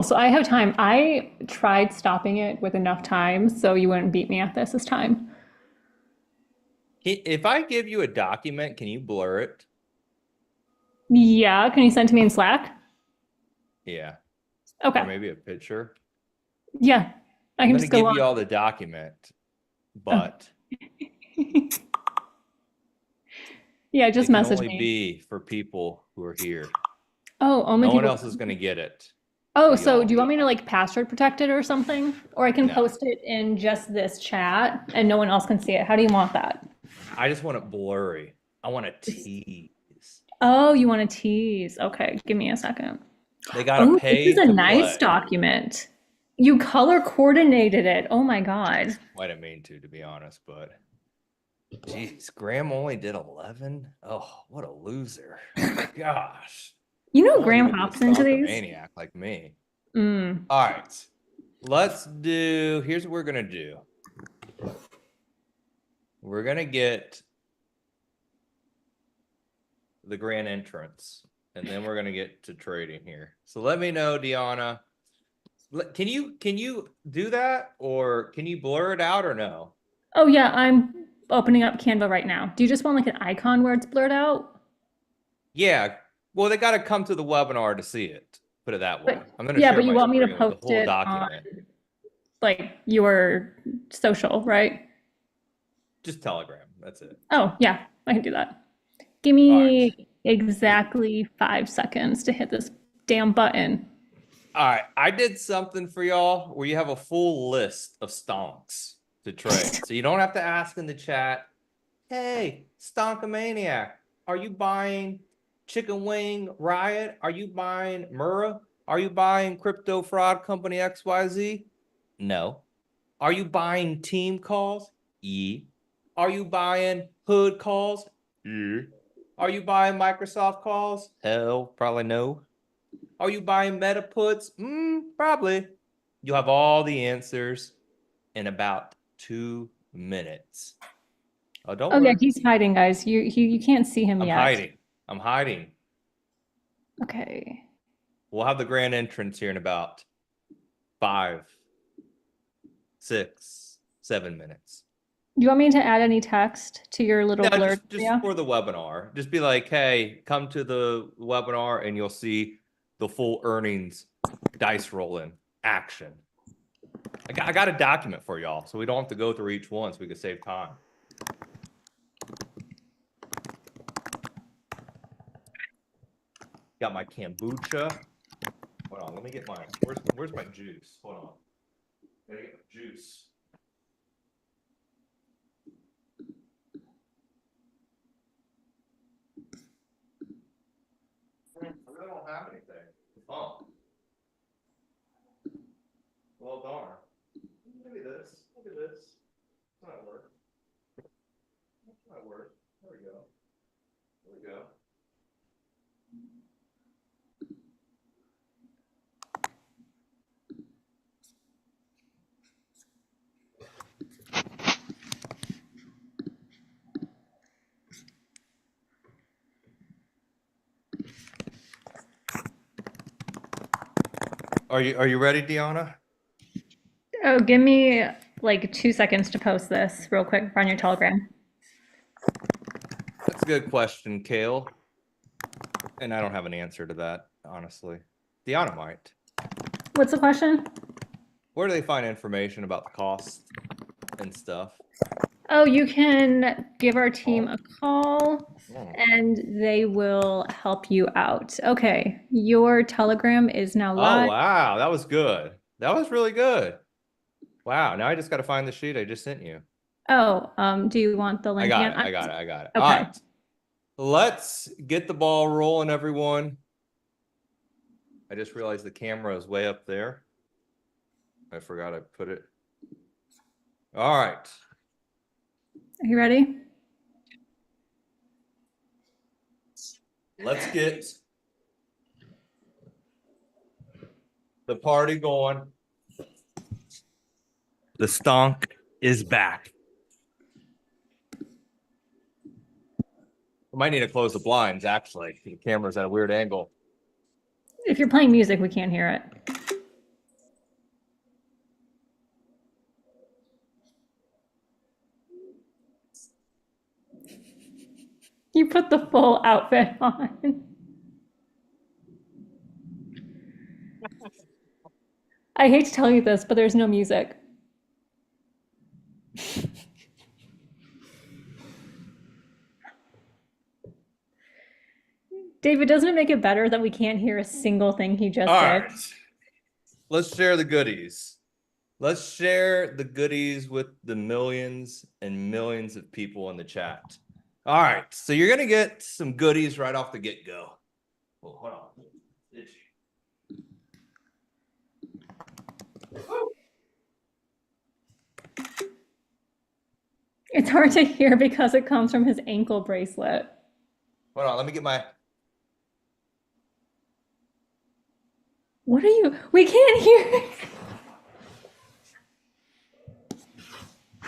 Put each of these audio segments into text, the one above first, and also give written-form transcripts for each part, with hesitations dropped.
So I have time. I tried stopping it with enough time so you wouldn't beat me at this time. If I give you a document, can you blur it? Yeah, can you send to me in Slack? Yeah. Or Okay. maybe a picture. Yeah, I I'm can going to just go give on. you all the document, Oh. but Yeah, just it can message only me. be for people who are here. Oh, only No one people. else is going to get it Oh, but so do y'all. you want me to like password protect it or something? Or I can No, post it in just this chat and no one else can see it. How do you want that? I just want it blurry. I want to tease. Oh, you want to tease. Okay, give me a second. They got to Oh, this is pay a to nice play. document. You color coordinated it. Oh my God. I didn't mean to be honest, but geez, Graham only did 11. Oh, what a loser. Gosh. You know Only he Graham could be a hops into stonker these? maniac like me. Mm. All right. Here's what we're going to do. We're going to get the grand entrance, and then we're going to get to trading here. So let me know, Deanna. Can you do that, or can you blur it out or no? Oh yeah, I'm opening up Canva right now. Do you just want like an icon where it's blurred out? Yeah. Well, they got to come to the webinar to see it. Put it that way. But I'm going to yeah, share but you my want me to screen with the post whole it on document. like your social, right? Just Telegram. That's it. Oh yeah, I can do that. Give All right. me exactly 5 seconds to hit this damn button. All right. I did something for y'all where you have a full list of stonks to trade. So you don't have to ask in the chat, hey, Stonkomaniac, are you buying Chicken Wing Riot? Are you buying Murrah? Are you buying crypto fraud company XYZ? No. Are you buying team calls? Yeah. Are you buying hood calls? Yeah. Are you buying Microsoft calls? Hell, probably no. Are you buying meta puts? Probably. You'll have all the answers in about 2 minutes. Oh, don't Oh yeah, worry. he's hiding, guys. You can't see him I'm yet. hiding. I'm hiding. Okay. We'll have the grand entrance here in about 5, 6, 7 minutes. Do you want me to add any text to your little No, blurred just area? for the webinar. Just be like, hey, come to the webinar and you'll see the full earnings dice rolling action. I got a document for y'all, so we don't have to go through each one, so we can save time. Got my kombucha. Hold on, let me get my where's my juice? Hold on. Gotta get my juice. I really don't have anything. Oh. Well darn. Maybe this. Look at this. It's not work. It's not work. There we go. There we go. Are you ready, Deanna? Oh, give me like 2 seconds to post this real quick on your Telegram. That's a good question, Kale. And I don't have an answer to that, honestly. Deanna might. What's the question? Where do they find information about the costs and stuff? Oh, you can give our team a call Oh. and they will help you out. Okay, your Telegram is now Oh, live. wow. That was good. That was really good. Wow. Now I just got to find the sheet I just sent you. Oh, do you want the I link got again? it. I got it. I got it. All Okay. right. Let's get the ball rolling, everyone. I just realized the camera is way up there. I forgot I put it. All right. Are you ready? Let's get the party going. The stonk is back. We might need to close the blinds, actually. The camera's at a weird angle. If you're playing music, we can't hear it. You put the full outfit on. I hate to tell you this, but there's no music. David, doesn't it make it better that we can't hear a single thing he just All did? right. Let's share the goodies. Let's share the goodies with the millions and millions of people in the chat. All right. So you're going to get some goodies right off the get-go. Oh, hold on. Itchy. It's hard to hear because it comes from his ankle bracelet. Hold on. Let me get my... What are you? We can't hear.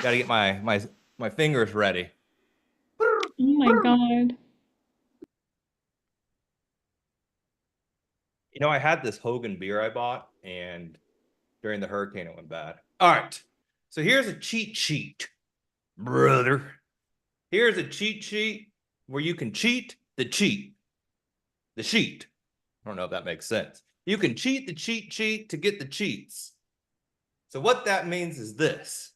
Got to get my fingers ready. Oh my God. You know, I had this Hogan beer I bought, and during the hurricane, it went bad. All right. So here's a cheat sheet, brother. Here's a cheat sheet where you can cheat the cheat. The sheet. I don't know if that makes sense. You can cheat the cheat sheet to get the cheats. So what that means is this.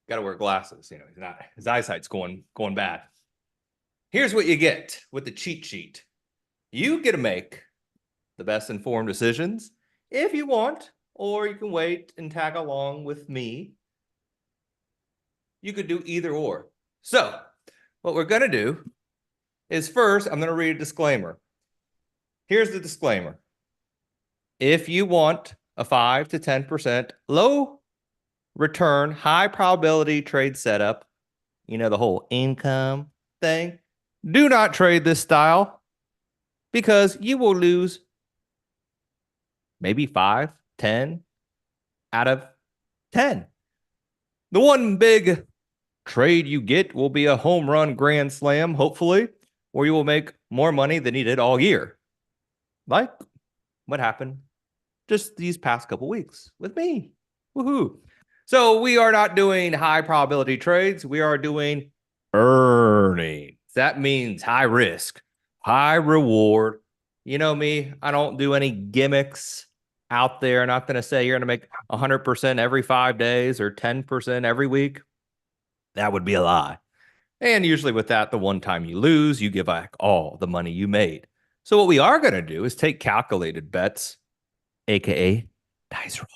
Got to wear glasses. You know, his eyesight's going bad. Here's what you get with the cheat sheet. You get to make the best informed decisions if you want, or you can wait and tag along with me. You could do either or. So what we're going to do is first, I'm going to read a disclaimer. Here's the disclaimer. If you want a 5 to 10% low return, high probability trade setup, you know, the whole income thing, do not trade this style because you will lose maybe 5, 10 out of 10. The one big trade you get will be a home run grand slam, hopefully, where you will make more money than you did all year. Like what happened just these past couple weeks with me. Woohoo. So we are not doing high probability trades. We are doing earnings. That means high risk, high reward. You know me, I don't do any gimmicks out there. I'm not going to say you're going to make 100% every 5 days or 10% every week. That would be a lie. And usually with that, the one time you lose, you give back all the money you made. So what we are going to do is take calculated bets, aka dice rolling.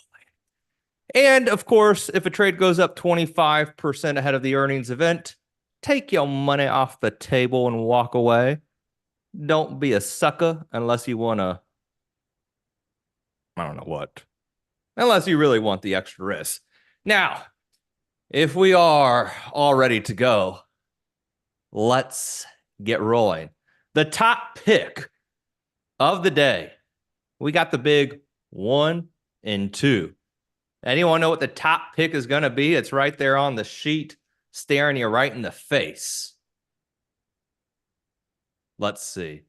And of course, if a trade goes up 25% ahead of the earnings event, take your money off the table and walk away. Don't be a sucker unless you want to, I don't know what, unless you really want the extra risk. Now, if we are all ready to go, let's get rolling. The top pick of the day, we got the big 1 and 2. Anyone know what the top pick is going to be? It's right there on the sheet, staring you right in the face. Let's see.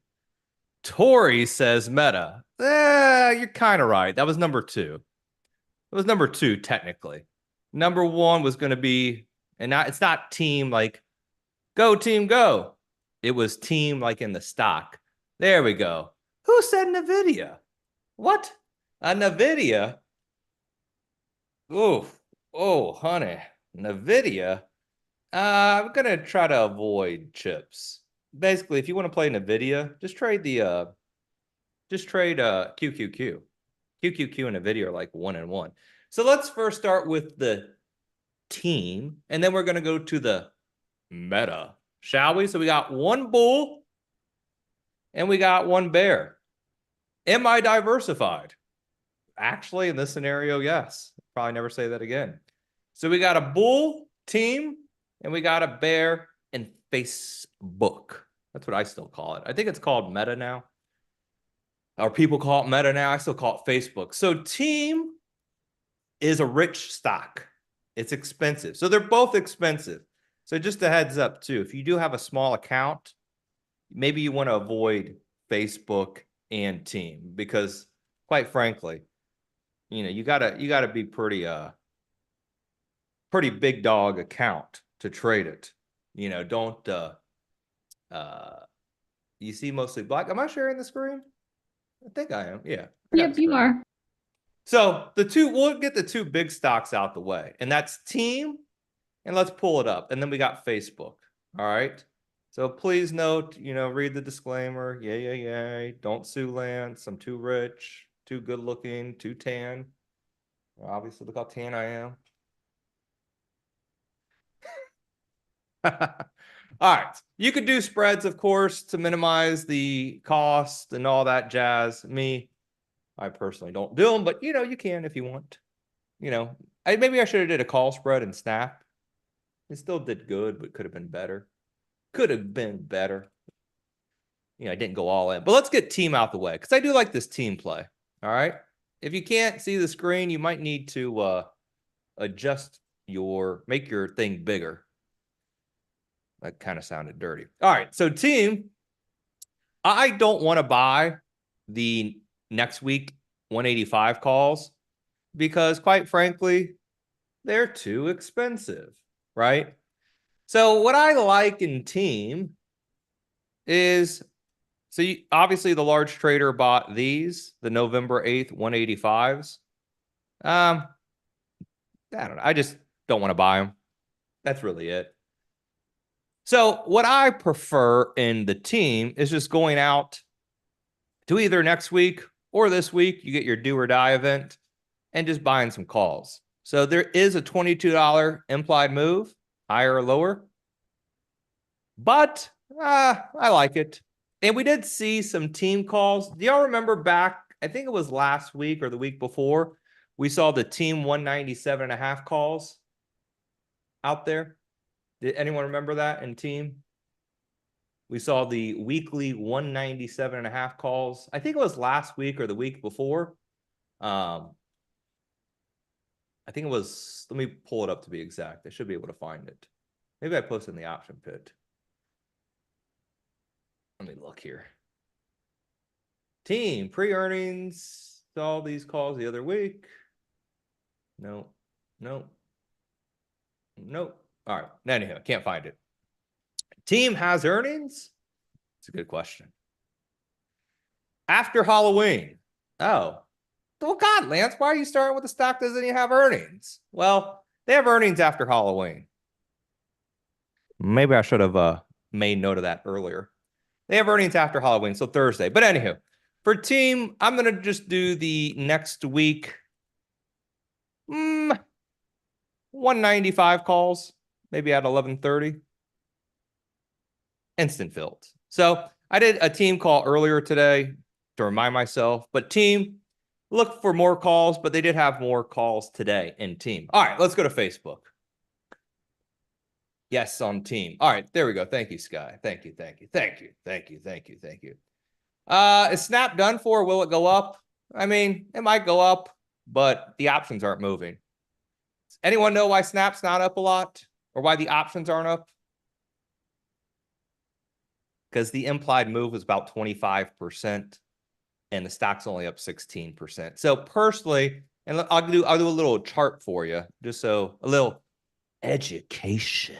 Tori says Meta. You're kind of right. That was number 2. It was number 2, technically. Number 1 was going to be, and it's not team like, go team, go. It was team like in the stock. There we go. Who said NVIDIA? What? A NVIDIA? Oh, honey. NVIDIA? I'm going to try to avoid chips. Basically, if you want to play NVIDIA, just trade QQQ. QQQ and NVIDIA are like 1 and 1. So let's first start with the team, and then we're going to go to the meta, shall we? So we got 1 bull and we got 1 bear. Am I diversified? Actually, in this scenario, yes. Probably never say that again. So we got a bull team and we got a bear in Facebook. That's what I still call it. I think it's called Meta now. Or people call it Meta now. I still call it Facebook. So team is a rich stock. It's expensive. So they're both expensive. So just a heads up too. If you do have a small account, maybe you want to avoid Facebook and team because quite frankly, you know, you gotta be pretty pretty big dog account to trade it. You know, don't you see mostly black? Am I sharing the screen? I think I am. Yeah. Yep, you are. So we'll get the two big stocks out the way, and that's Team, and let's pull it up. And then we got Facebook. All right. So please note, you know, read the disclaimer. Yay. Don't sue Lance. I'm too rich, too good looking, too tan. Well, obviously, look how tan I am. All right. You could do spreads, of course, to minimize the cost and all that jazz. I personally don't do them, but you know, you can if you want. You know, maybe I should have did a call spread and snap. It still did good, but could have been better. Could have been better. You know, I didn't go all in. But let's get Team out the way, because I do like this team play. All right. If you can't see the screen, you might need to adjust make your thing bigger. That kind of sounded dirty. All right. So Team, I don't want to buy the next week 185 calls because, quite frankly, they're too expensive, right? So what I like in Team is, obviously the large trader bought these, the November 8th 185s. I don't know. I just don't want to buy them. That's really it. So what I prefer in the Team is just going out to either next week or this week. You get your do or die event and just buying some calls. So there is a $22 implied move, higher or lower. But I like it. And we did see some Team calls. Do y'all remember back, I think it was last week or the week before, we saw the Team 197.5 calls out there? Did anyone remember that in Team? We saw the weekly 197.5 calls. I think it was last week or the week before. I think it was, let me pull it up to be exact. I should be able to find it. Maybe I posted in the option pit. Let me look here. Team pre-earnings, saw these calls the other week. No. All right. Anyhow, can't find it. Team has earnings? It's a good question. After Halloween. Oh. Well, God, Lance, why are you starting with a stock that doesn't even have earnings? Well, they have earnings after Halloween. Maybe I should have made note of that earlier. They have earnings after Halloween, so Thursday. But anywho, for Team, I'm going to just do the next week. 195 calls, maybe at 11:30. Instant filled. So I did a Team call earlier today to remind myself. But Team, look for more calls, but they did have more calls today in Team. All right, let's go to Facebook. Yes, on Team. All right, there we go. Thank you, Sky. Thank you. Is Snap done for? Will it go up? I mean, it might go up, but the options aren't moving. Anyone know why Snap's not up a lot, or why the options aren't up? Because the implied move was about 25%, and the stock's only up 16%. So personally, and I'll do a little chart for you, just so a little education.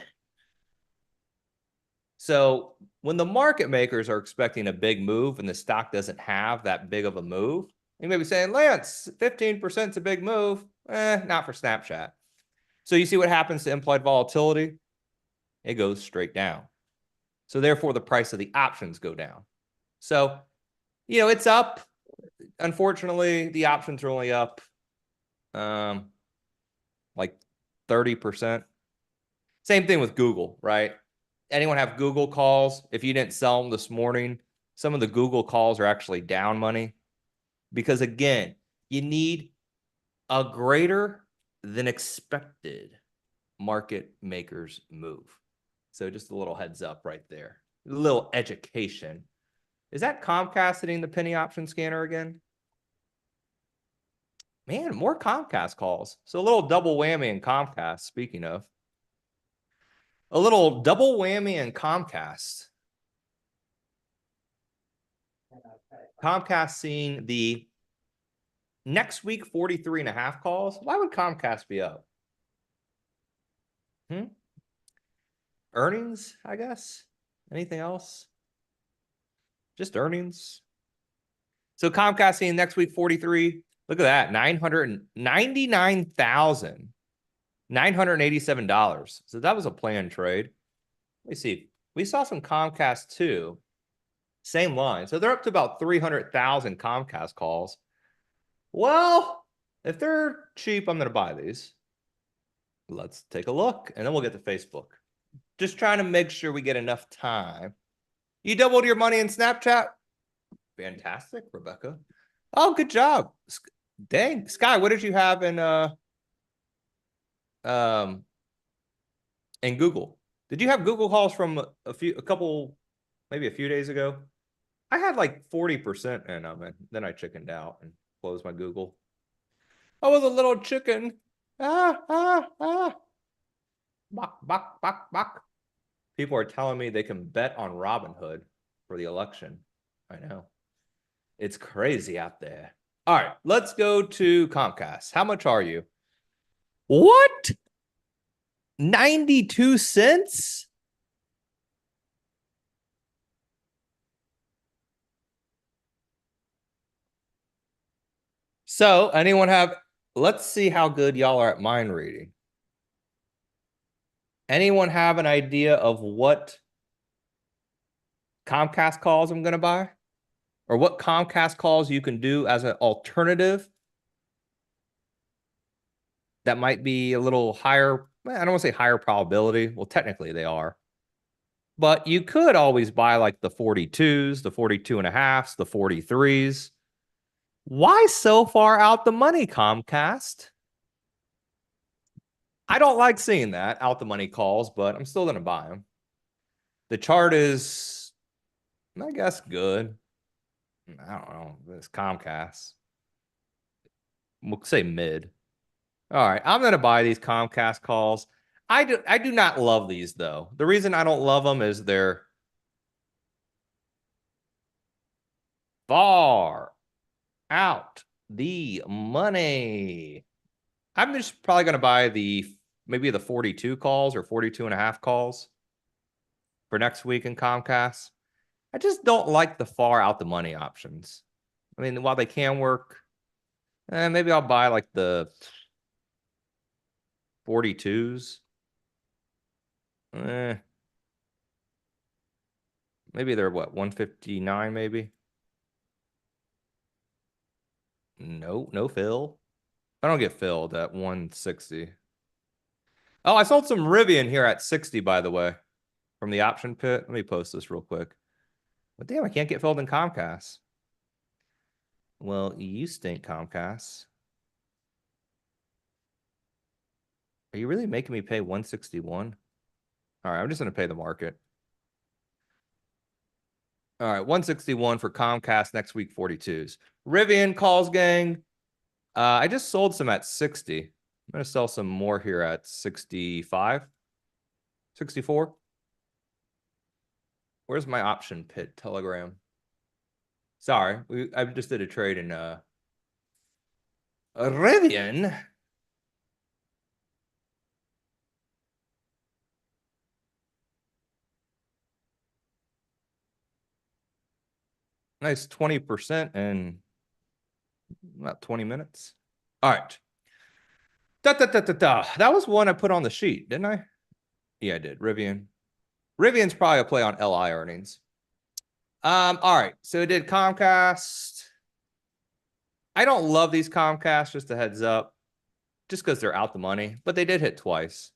So when the market makers are expecting a big move and the stock doesn't have that big of a move, you may be saying, Lance, 15% is a big move. Not for Snapchat. So you see what happens to implied volatility? It goes straight down. So therefore, the price of the options go down. So, you know, it's up. Unfortunately, the options are only up like 30%. Same thing with Google, right? Anyone have Google calls? If you didn't sell them this morning, some of the Google calls are actually down money. Because again, you need a greater than expected market makers move. So just a little heads up right there. A little education. Is that Comcast hitting the penny option scanner again? Man, more Comcast calls. So a little double whammy in Comcast, speaking of. A little double whammy in Comcast. Comcast seeing the next week 43.5 calls. Why would Comcast be up? Earnings, I guess. Anything else? Just earnings. So Comcast seeing next week 43. Look at that, $999,987. So that was a planned trade. Let me see. We saw some Comcast too. Same line. So they're up to about 300,000 Comcast calls. Well, if they're cheap, I'm going to buy these. Let's take a look, and then we'll get to Facebook. Just trying to make sure we get enough time. You doubled your money in Snapchat? Fantastic, Rebecca. Oh, good job. Dang, Sky, what did you have in Google? Did you have Google calls from a couple, maybe a few days ago? I had like 40% in them, and then I chickened out and closed my Google. I was a little chicken. Bok, bok, bok, bok. People are telling me they can bet on Robinhood for the election. I know. It's crazy out there. All right, let's go to Comcast. How much are you? What? 92 cents? So, anyone have, let's see how good y'all are at mind reading. Anyone have an idea of what Comcast calls I'm going to buy? Or what Comcast calls you can do as an alternative that might be a little higher? I don't want to say higher probability. Well, technically they are. But you could always buy like the 42s, the 42.5s, the 43s. Why so far out the money, Comcast? I don't like seeing that out the money calls, but I'm still going to buy them. The chart is, I guess, good. I don't know. It's Comcast. We'll say mid. All right, I'm going to buy these Comcast calls. I do not love these, though. The reason I don't love them is they're far out the money. I'm just probably going to buy maybe the 42 calls or 42.5 calls for next week in Comcast. I just don't like the far out the money options. I mean, while they can work, maybe I'll buy like the 42s. Maybe they're what, 159 maybe? No fill. I don't get filled at 160. Oh, I sold some Rivian here at 60, by the way, from the option pit. Let me post this real quick. But damn, I can't get filled in Comcast. Well, you stink, Comcast. Are you really making me pay 161? All right, I'm just going to pay the market. All right, 161 for Comcast next week, 42s. Rivian calls, gang. I just sold some at 60. I'm going to sell some more here at 65, 64. Where's my option pit telegram? Sorry, I just did a trade in Rivian. Nice 20% in about 20 minutes. All right. That was one I put on the sheet, didn't I? Yeah, I did. Rivian. Rivian's probably a play on LI earnings. All right. So it did Comcast. I don't love these Comcast, just a heads up, just because they're out the money, but they did hit twice.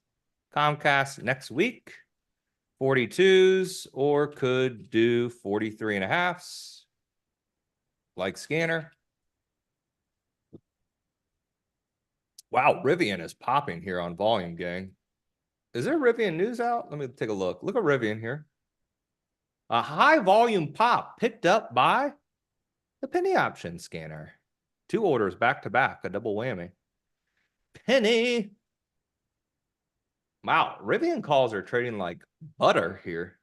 Comcast next week, 42s, or could do 43.5s, like scanner. Wow, Rivian is popping here on volume, gang. Is there Rivian news out? Let me take a look. Look at Rivian here. A high volume pop picked up by the penny option scanner. 2 orders back to back, a double whammy. Penny. Wow, Rivian calls are trading like butter here.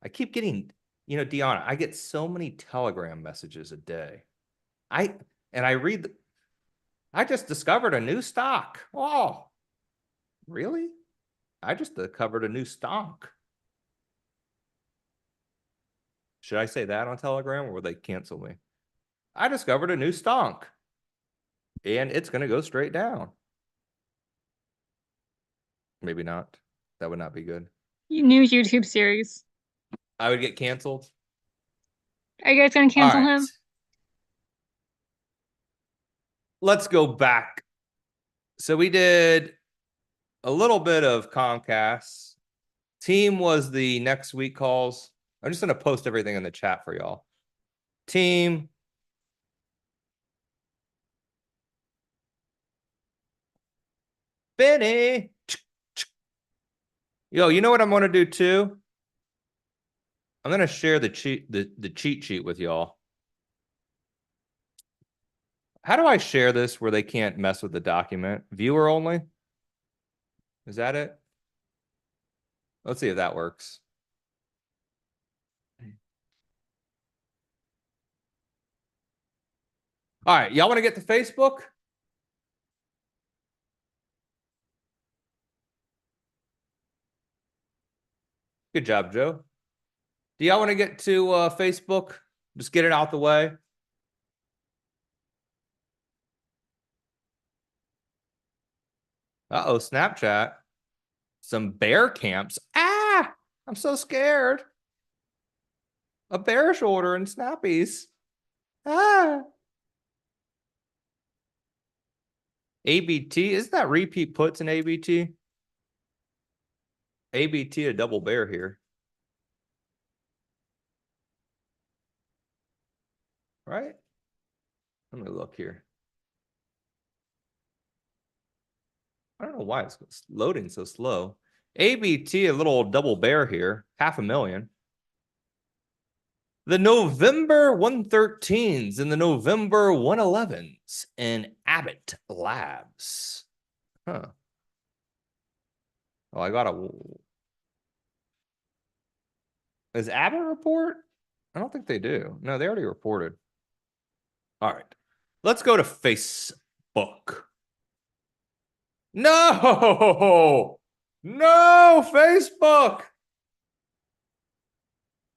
I keep getting, Deanna, I get so many Telegram messages a day. I just discovered a new stock. Oh, Really? I just covered a new stock. Should I say that on Telegram or will they cancel me? I discovered a new stock. And it's going to go straight down. Maybe not. That would not be good. New YouTube series. I would get canceled. Are you guys gonna cancel All right. him? Let's go back. So we did a little bit of Comcast. Team was the next week calls. I'm just going to post everything in the chat for y'all. Team. Benny. Yo, you know what I'm going to do too? I'm going to share the cheat sheet with y'all. How do I share this where they can't mess with the document? Viewer only? Is that it? Let's see if that works. All right, y'all want to get to Facebook? Good job, Joe. Do y'all want to get to Facebook? Just get it out the way. Uh-oh, Snapchat. Some bear camps. Ah, I'm so scared. A bearish order in Snappies. Ah. ABT, isn't that repeat puts in ABT? ABT a double bear here. Right? Let me look here. I don't know why it's loading so slow. ABT, a little double bear here, 500,000. The November 113s and the November 111s in Abbott Labs. Huh. Oh, I got a... Does Abbott report? I don't think they do. No, they already reported. All right. Let's go to Facebook. No! No, Facebook!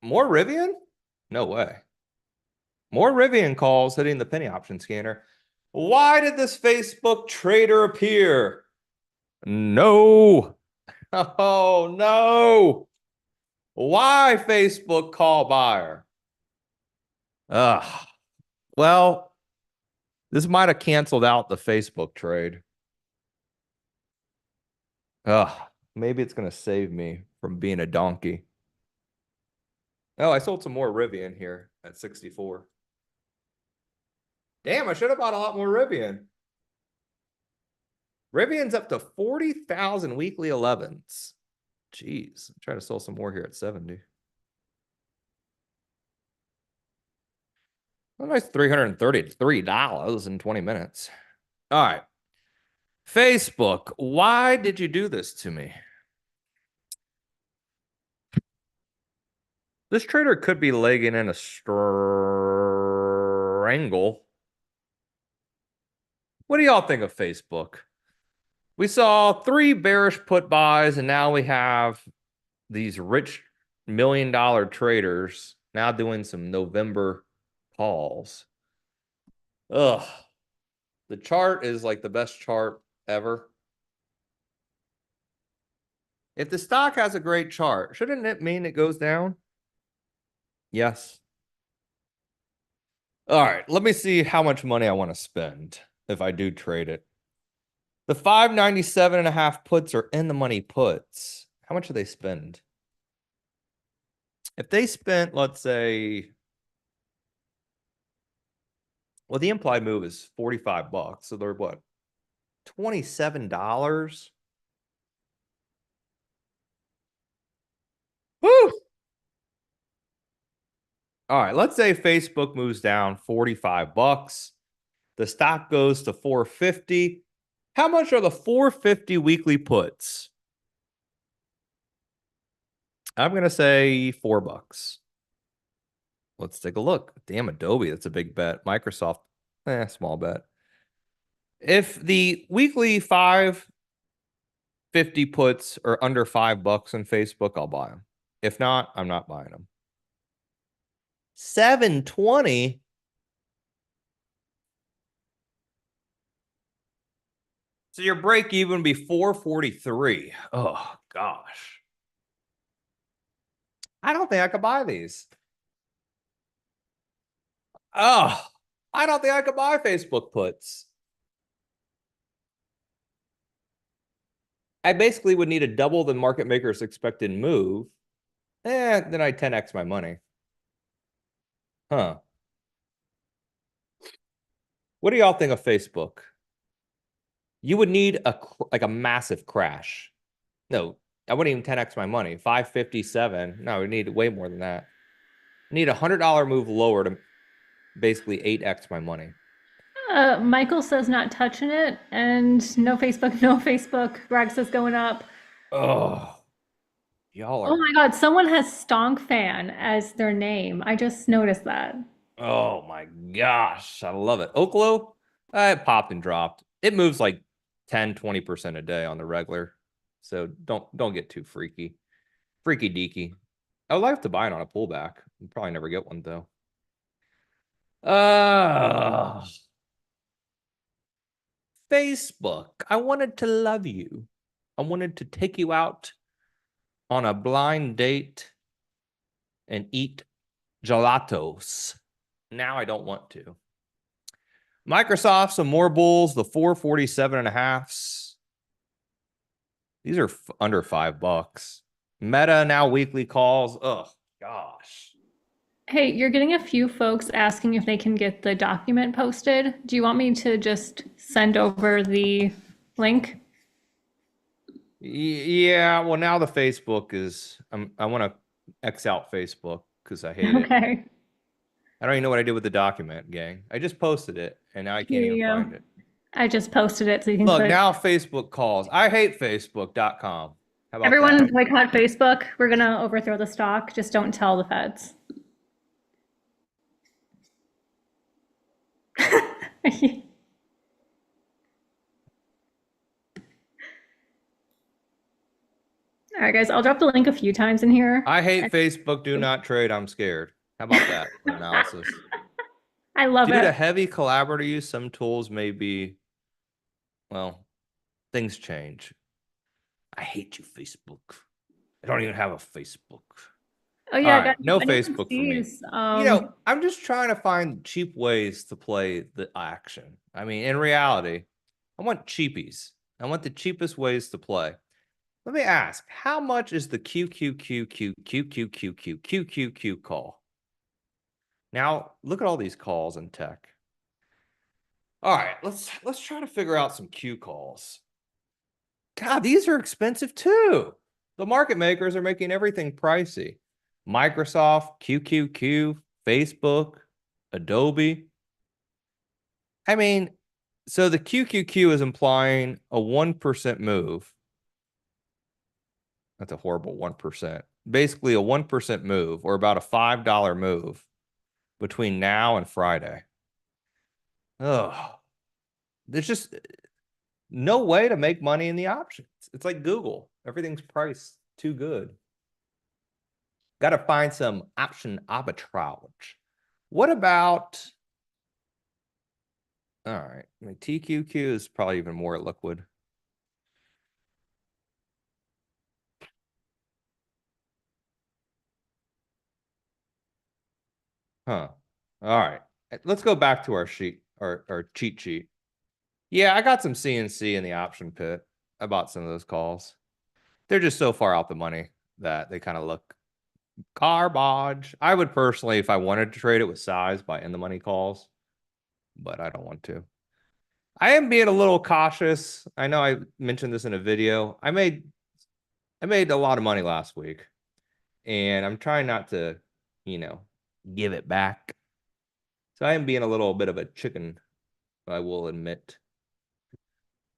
More Rivian? No way. More Rivian calls hitting the penny option scanner. Why did this Facebook trader appear? No. Oh, no. Why Facebook call buyer? Well, this might have canceled out the Facebook trade. Maybe it's going to save me from being a donkey. Oh, I sold some more Rivian here at 64. Damn, I should have bought a lot more Rivian. Rivian's up to 40,000 weekly 11s. Jeez, I'm trying to sell some more here at 70. A nice $333 in 20 minutes. All right. Facebook, why did you do this to me? This trader could be legging in a strangle. What do y'all think of Facebook? We saw 3 bearish put buys, and now we have these rich $1 million traders now doing some November calls. Ugh. The chart is like the best chart ever. If the stock has a great chart, shouldn't it mean it goes down? Yes. All right, let me see how much money I want to spend if I do trade it. The 597.5 puts are in the money puts. How much do they spend? If they spent, let's say, well, the implied move is $45. So they're what? $27? Woo! All right, let's say Facebook moves down $45. The stock goes to 450. How much are the 450 weekly puts? I'm going to say $4. Let's take a look. Damn, Adobe, that's a big bet. Microsoft, small bet. If the weekly 5 50 puts or under $5 on Facebook, I'll buy them. If not, I'm not buying them. 720. So your break even would be 443. Oh gosh. I don't think I could buy these. Oh, I don't think I could buy Facebook puts. I basically would need a double the market maker's expected move. Then I 10x my money. Huh. What do y'all think of Facebook? You would need a massive crash. No, I wouldn't even 10x my money. 557. No, we need way more than that. I need $100 move lower to basically 8x my money. Michael says not touching it, and no Facebook, no Facebook. Greg says going up. Oh, y'all are. Oh my God, someone has Stonk Fan as their name. I just noticed that. Oh my gosh, I love it. Oklo, it popped and dropped. It moves like 10-20% a day on the regular. So don't get too freaky. Freaky deaky. I would like to buy it on a pullback. You'll probably never get one though. Facebook. I wanted to love you. I wanted to take you out on a blind date and eat gelatos. Now I don't want to. Microsoft, some more bulls, the 447.5s. These are under $5. Meta now weekly calls. Oh gosh. Hey, you're getting a few folks asking if they can get the document posted. Do you want me to just send over the link? Yeah, well now the Facebook is I want to X out Facebook because I hate it. Okay. I don't even know what I did with the document, gang. I just posted it and now I can't even find it. I just posted it so you can Look, click. now Facebook calls. I hate Facebook.com. How about Everyone that? boycott Facebook. We're gonna overthrow the stock. Just don't tell the feds. All right, guys, I'll drop the link a few times in here. I hate Facebook. Do not trade. I'm scared. How about that for analysis? I love Due to it. heavy collaborator use, some tools may be, well, things change. I hate you, Facebook. I don't even have a Facebook. Oh yeah, All right, guys, no if anyone Facebook for me. sees, I'm just trying to find cheap ways to play the action. I mean, in reality, I want cheapies. I want the cheapest ways to play. Let me ask, how much is the QQQQQQQQQQQ call? Now, look at all these calls in tech. All right, let's try to figure out some Q calls. God, these are expensive too. The market makers are making everything pricey. Microsoft, QQQ, Facebook, Adobe. I mean, so the QQQ is implying a 1% move. That's a horrible 1%. Basically a 1% move or about a $5 move between now and Friday. Oh, there's just no way to make money in the options. It's like Google. Everything's priced too good. Got to find some option arbitrage. What about, all right, I mean, TQQ is probably even more liquid. Huh. All right. Let's go back to our sheet, our cheat sheet. Yeah, I got some CNC in the option pit. I bought some of those calls. They're just so far out the money that they kind of look garbage. I would personally, if I wanted to trade it with size, buy in the money calls, but I don't want to. I am being a little cautious. I know I mentioned this in a video. I made a lot of money last week, and I'm trying not to, give it back. So I am being a little bit of a chicken, I will admit.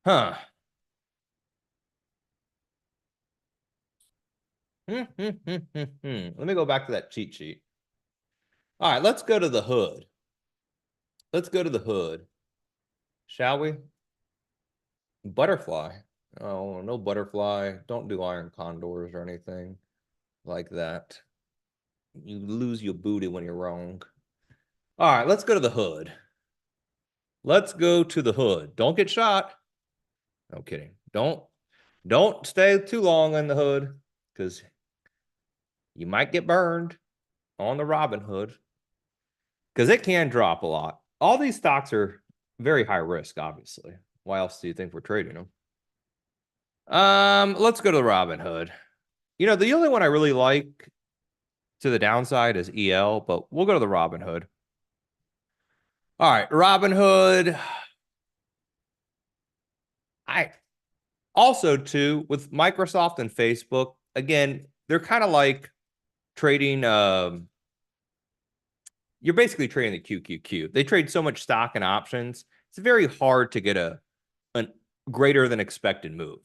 Huh. Let me go back to that cheat sheet. All right, let's go to the hood. Let's go to the hood. Shall we? Butterfly. Oh, no butterfly. Don't do iron condors or anything like that. You lose your booty when you're wrong. All right, let's go to the hood. Let's go to the hood. Don't get shot. No kidding. Don't stay too long in the hood because you might get burned on the Robin Hood because it can drop a lot. All these stocks are very high risk, obviously. Why else do you think we're trading them? Let's go to the Robin Hood. You know, the only one I really like to the downside is EL, but we'll go to the Robin Hood. All right, Robin Hood. I also too with Microsoft and Facebook, again, they're kind of like trading you're basically trading the QQQ. They trade so much stock and options. It's very hard to get a greater than expected move.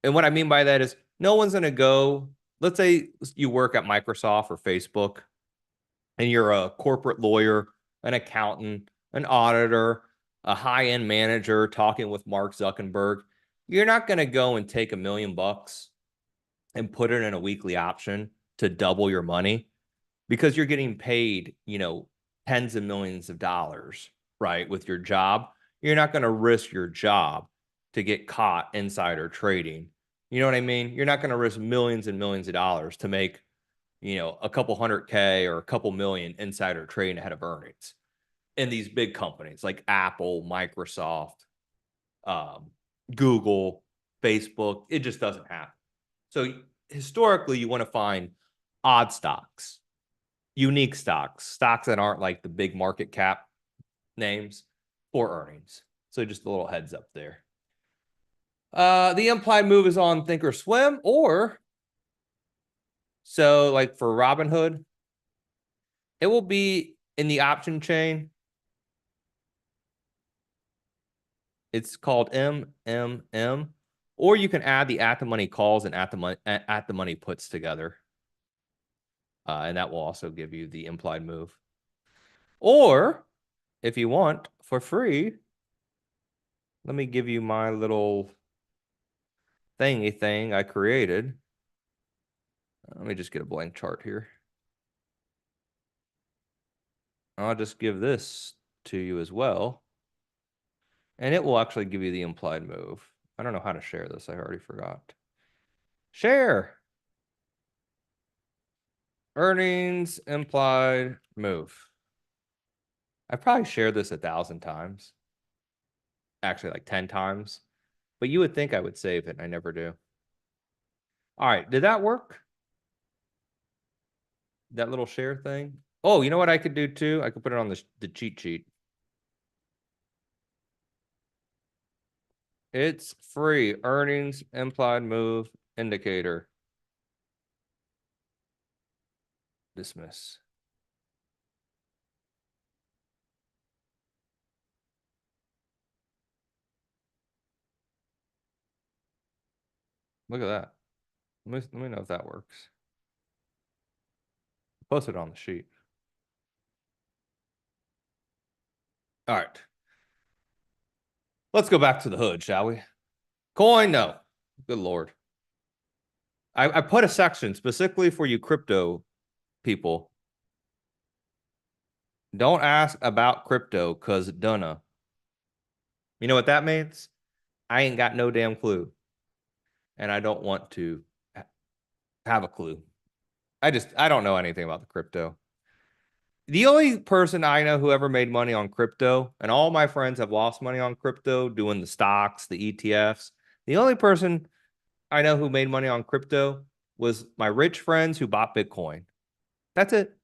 And what I mean by that is no one's going to go, let's say you work at Microsoft or Facebook and you're a corporate lawyer, an accountant, an auditor, a high-end manager talking with Mark Zuckerberg. You're not going to go and take $1 million and put it in a weekly option to double your money because you're getting paid, you know, tens of millions of dollars, right, with your job. You're not going to risk your job to get caught insider trading. You know what I mean? You're not going to risk millions and millions of dollars to make, you know, a couple $100K or a couple million insider trading ahead of earnings in these big companies like Apple, Microsoft, Google, Facebook. It just doesn't happen. So historically, you want to find odd stocks, unique stocks, stocks that aren't like the big market cap names for earnings. So just a little heads up there. The implied move is on Thinkorswim, or so like for Robinhood, it will be in the option chain. It's called MMM, or you can add the at the money calls and at the money puts together. And that will also give you the implied move. Or if you want for free, let me give you my little thingy thing I created. Let me just get a blank chart here. I'll just give this to you as well. And it will actually give you the implied move. I don't know how to share this. I already forgot. Share. Earnings implied move. I probably shared this 1,000 times. Actually, like 10 times. But you would think I would save it, and I never do. All right, did that work? That little share thing? Oh, you know what I could do too? I could put it on the cheat sheet. It's free. Earnings implied move indicator. Dismiss. Look at that. Let me know if that works. Post it on the sheet. All right. Let's go back to the hood, shall we? Coin, no. Good Lord. I put a section specifically for you crypto people. Don't ask about crypto because dunna. You know what that means? I ain't got no damn clue. And I don't want to have a clue. I don't know anything about the crypto. The only person I know who ever made money on crypto, and all my friends have lost money on crypto doing the stocks, the ETFs. The only person I know who made money on crypto was my rich friends who bought Bitcoin. That's it.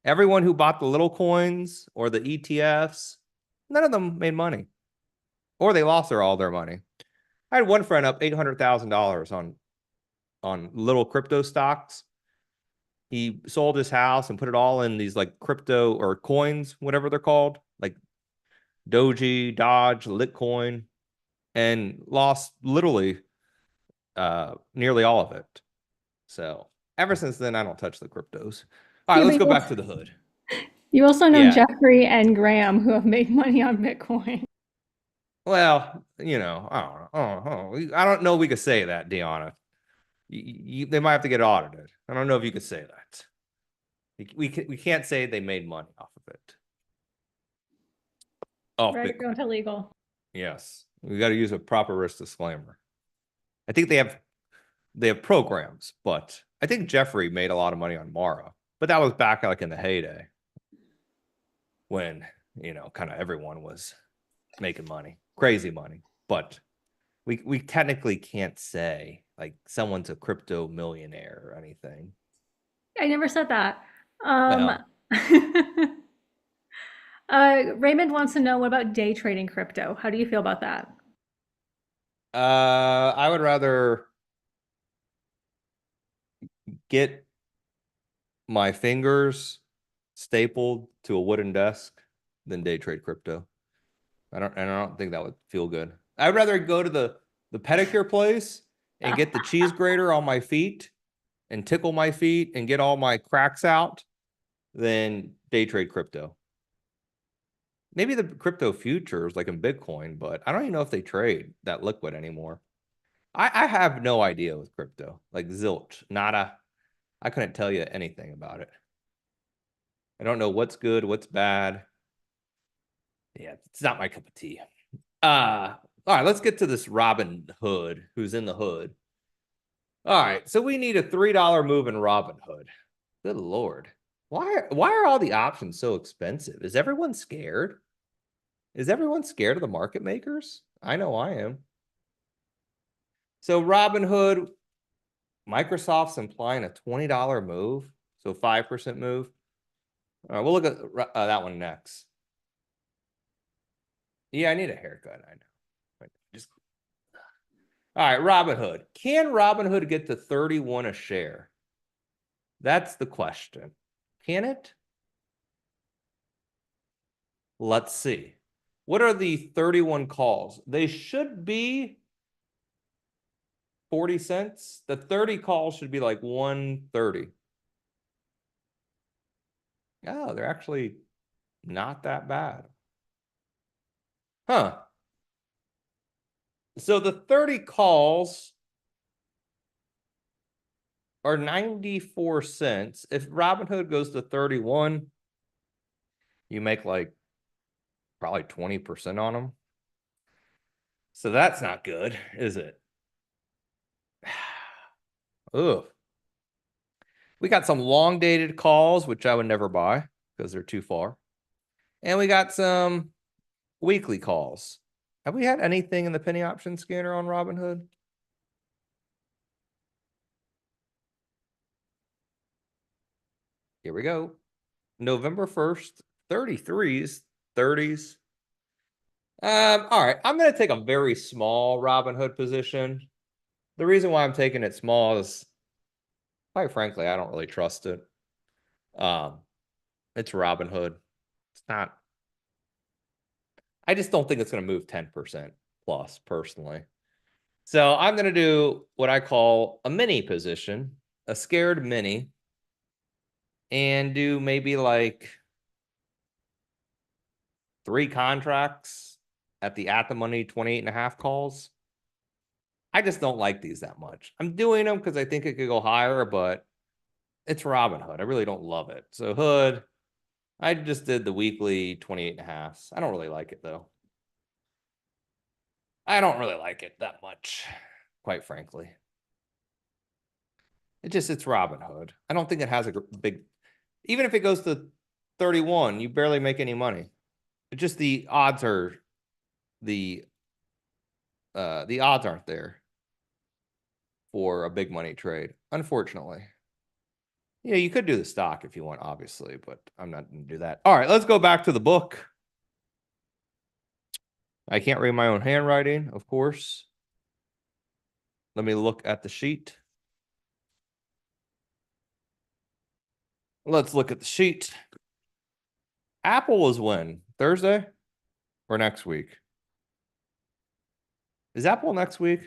Everyone who bought the little coins or the ETFs, none of them made money. Or they lost all their money. I had one friend up $800,000 on little crypto stocks. He sold his house and put it all in these like crypto or coins, whatever they're called, like Doji, Dodge, Litecoin, and lost literally nearly all of it. So ever since then, I don't touch the cryptos. All right, Yeah, let's but go back to the hood. you also know Yeah. Jeffrey and Graham who have made money on Bitcoin. Well, you know, I don't know. I don't know if we could say that, Deanna. They might have to get audited. I don't know if you could say that. We can't say they made money off of it. Off Right, Bitcoin. go to legal. Yes, we got to use a proper risk disclaimer. I think they have programs, but I think Jeffrey made a lot of money on Mara, but that was back like in the heyday when, you know, kind of everyone was making money, crazy money. But we technically can't say like someone's a crypto millionaire or anything. I never said that. Well, Raymond wants to know, what about day trading crypto? How do you feel about that? I would rather get my fingers stapled to a wooden desk than day trade crypto. I don't think that would feel good. I'd rather go to the pedicure place and get the cheese grater on my feet and tickle my feet and get all my cracks out than day trade crypto. Maybe the crypto futures like in Bitcoin, but I don't even know if they trade that liquid anymore. I have no idea with crypto, like zilch, nada. I couldn't tell you anything about it. I don't know what's good, what's bad. Yeah, it's not my cup of tea. All right, let's get to this Robin Hood who's in the hood. All right, so we need a $3 move in Robin Hood. Good Lord. Why are all the options so expensive? Is everyone scared? Is everyone scared of the market makers? I know I am. So Robin Hood, Microsoft's implying a $20 move, so 5% move. All right, we'll look at that one next. Yeah, I need a haircut. I know. Just all right, Robinhood. Can Robinhood get to 31 a share? That's the question. Can it? Let's see. What are the 31 calls? They should be 40 cents. The 30 calls should be like 130. Oh, they're actually not that bad. Huh. So the 30 calls are 94 cents. If Robinhood goes to 31, you make like probably 20% on them. So that's not good, is it? Ugh. We got some long dated calls, which I would never buy because they're too far. And we got some weekly calls. Have we had anything in the penny option scanner on Robinhood? Here we go. November 1st, 33s, 30s. All right, I'm going to take a very small Robinhood position. The reason why I'm taking it small is, quite frankly, I don't really trust it. It's Robinhood. It's not. I just don't think it's going to move 10% plus personally. So I'm going to do what I call a mini position, a scared mini, and do maybe like 3 contracts at the money 28.5 calls. I just don't like these that much. I'm doing them because I think it could go higher, but it's Robinhood. I really don't love it. So Hood, I just did the weekly 28.5. I don't really like it though. I don't really like it that much, quite frankly. It's Robinhood. I don't think it has a big, even if it goes to 31, you barely make any money. It's just the odds are the odds aren't there for a big money trade, unfortunately. Yeah, you could do the stock if you want, obviously, but I'm not going to do that. All right, let's go back to the book. I can't read my own handwriting, of course. Let me look at the sheet. Let's look at the sheet. Apple is when? Thursday or next week? Is Apple next week?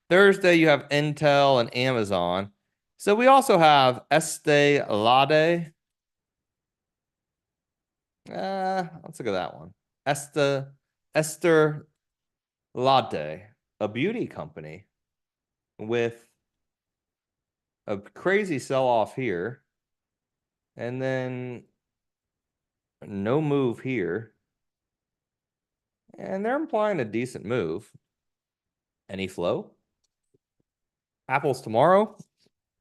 Thursday, you have Intel and Amazon. So we also have Estee Lauder. Let's look at that one. Estee Estee Lauder, a beauty company with a crazy sell-off here. And then no move here. And they're implying a decent move. Any flow? Apple's tomorrow?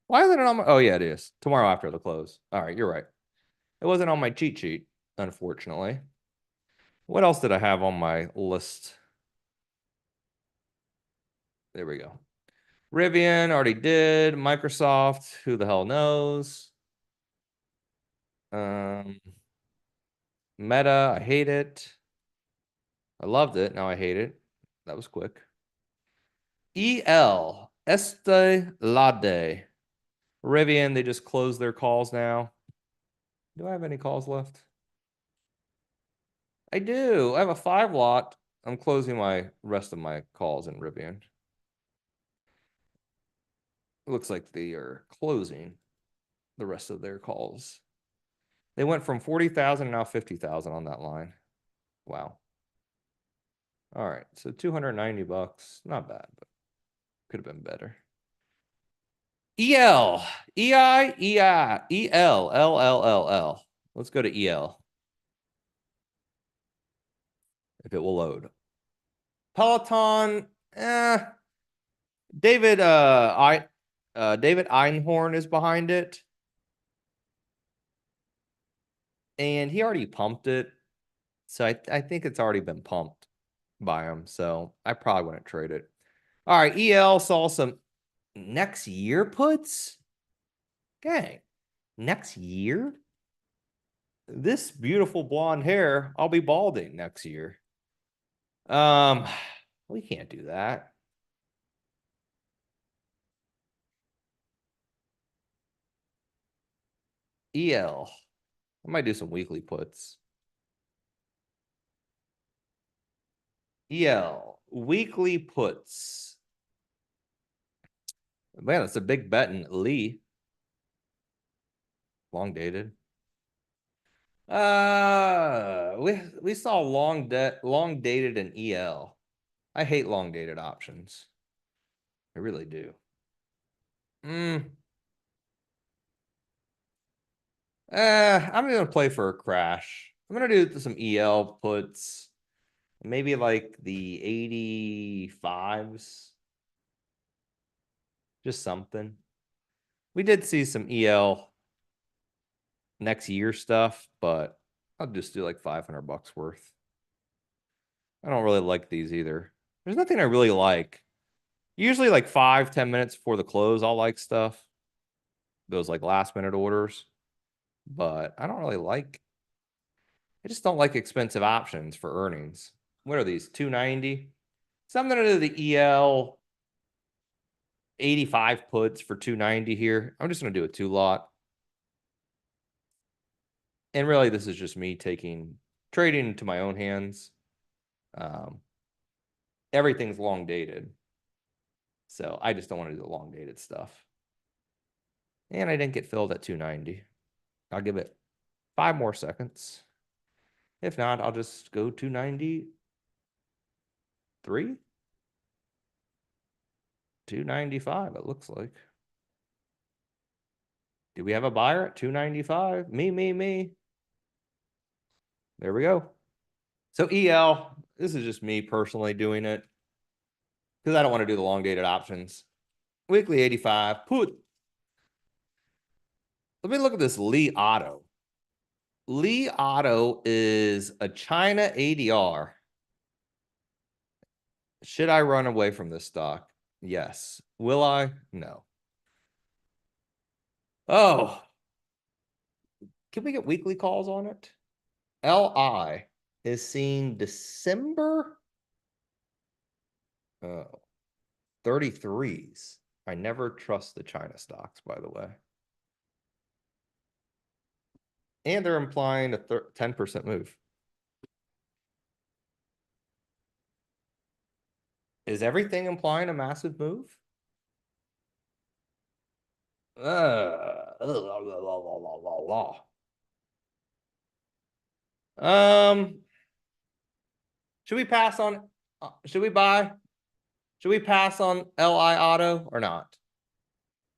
Why isn't it on my... Oh, yeah, it is. Tomorrow after the close. All right, you're right. It wasn't on my cheat sheet, unfortunately. What else did I have on my list? There we go. Rivian, already did. Microsoft, who the hell knows? Meta, I hate it. I loved it. Now I hate it. That was quick. EL, Estee Lauder. Rivian, they just closed their calls now. Do I have any calls left? I do. I have a 5 lot. I'm closing my rest of my calls in Rivian. It looks like they are closing the rest of their calls. They went from 40,000 to now 50,000 on that line. Wow. All right, so 290 bucks. Not bad, but could have been better. EL, EI, EI, EL, LLLL. Let's go to EL. If it will load. Peloton, David David Einhorn is behind it. And he already pumped it. So I think it's already been pumped by him. So I probably wouldn't trade it. All right, EL saw some next year puts. Okay. Next year? This beautiful blonde hair, I'll be balding next year. We can't do that. EL. I might do some weekly puts. EL. Weekly puts. Man, it's a big bet in Lee. Long dated. We saw long dated in EL. I hate long dated options. I really do. I'm gonna play for a crash. I'm gonna do some EL puts. Maybe like the 85s. Just something. We did see some EL next year stuff, but I'll just do like 500 bucks worth. I don't really like these either. There's nothing I really like. Usually like 5-10 minutes before the close, I'll like stuff. Those like last minute orders. But I don't really like, I just don't like expensive options for earnings. What are these? 290? So I'm gonna do the EL 85 puts for 290 here. I'm just gonna do a 2 lot. And really, this is just me trading into my own hands. Everything's long dated. So I just don't want to do the long dated stuff. And I didn't get filled at 290. I'll give it 5 more seconds. If not, I'll just go 293. 295, it looks like. Do we have a buyer at 295? Me. There we go. So EL, this is just me personally doing it because I don't want to do the long dated options. Weekly 85, put. Let me look at this Li Auto. Li Auto is a China ADR. Should I run away from this stock? Yes. Will I? No. Oh. Can we get weekly calls on it? LI is seeing December 33s. I never trust the China stocks, by the way. And they're implying a 10% move. Is everything implying a massive move? Should we pass on? Should we buy? Should we pass on LI Auto or not?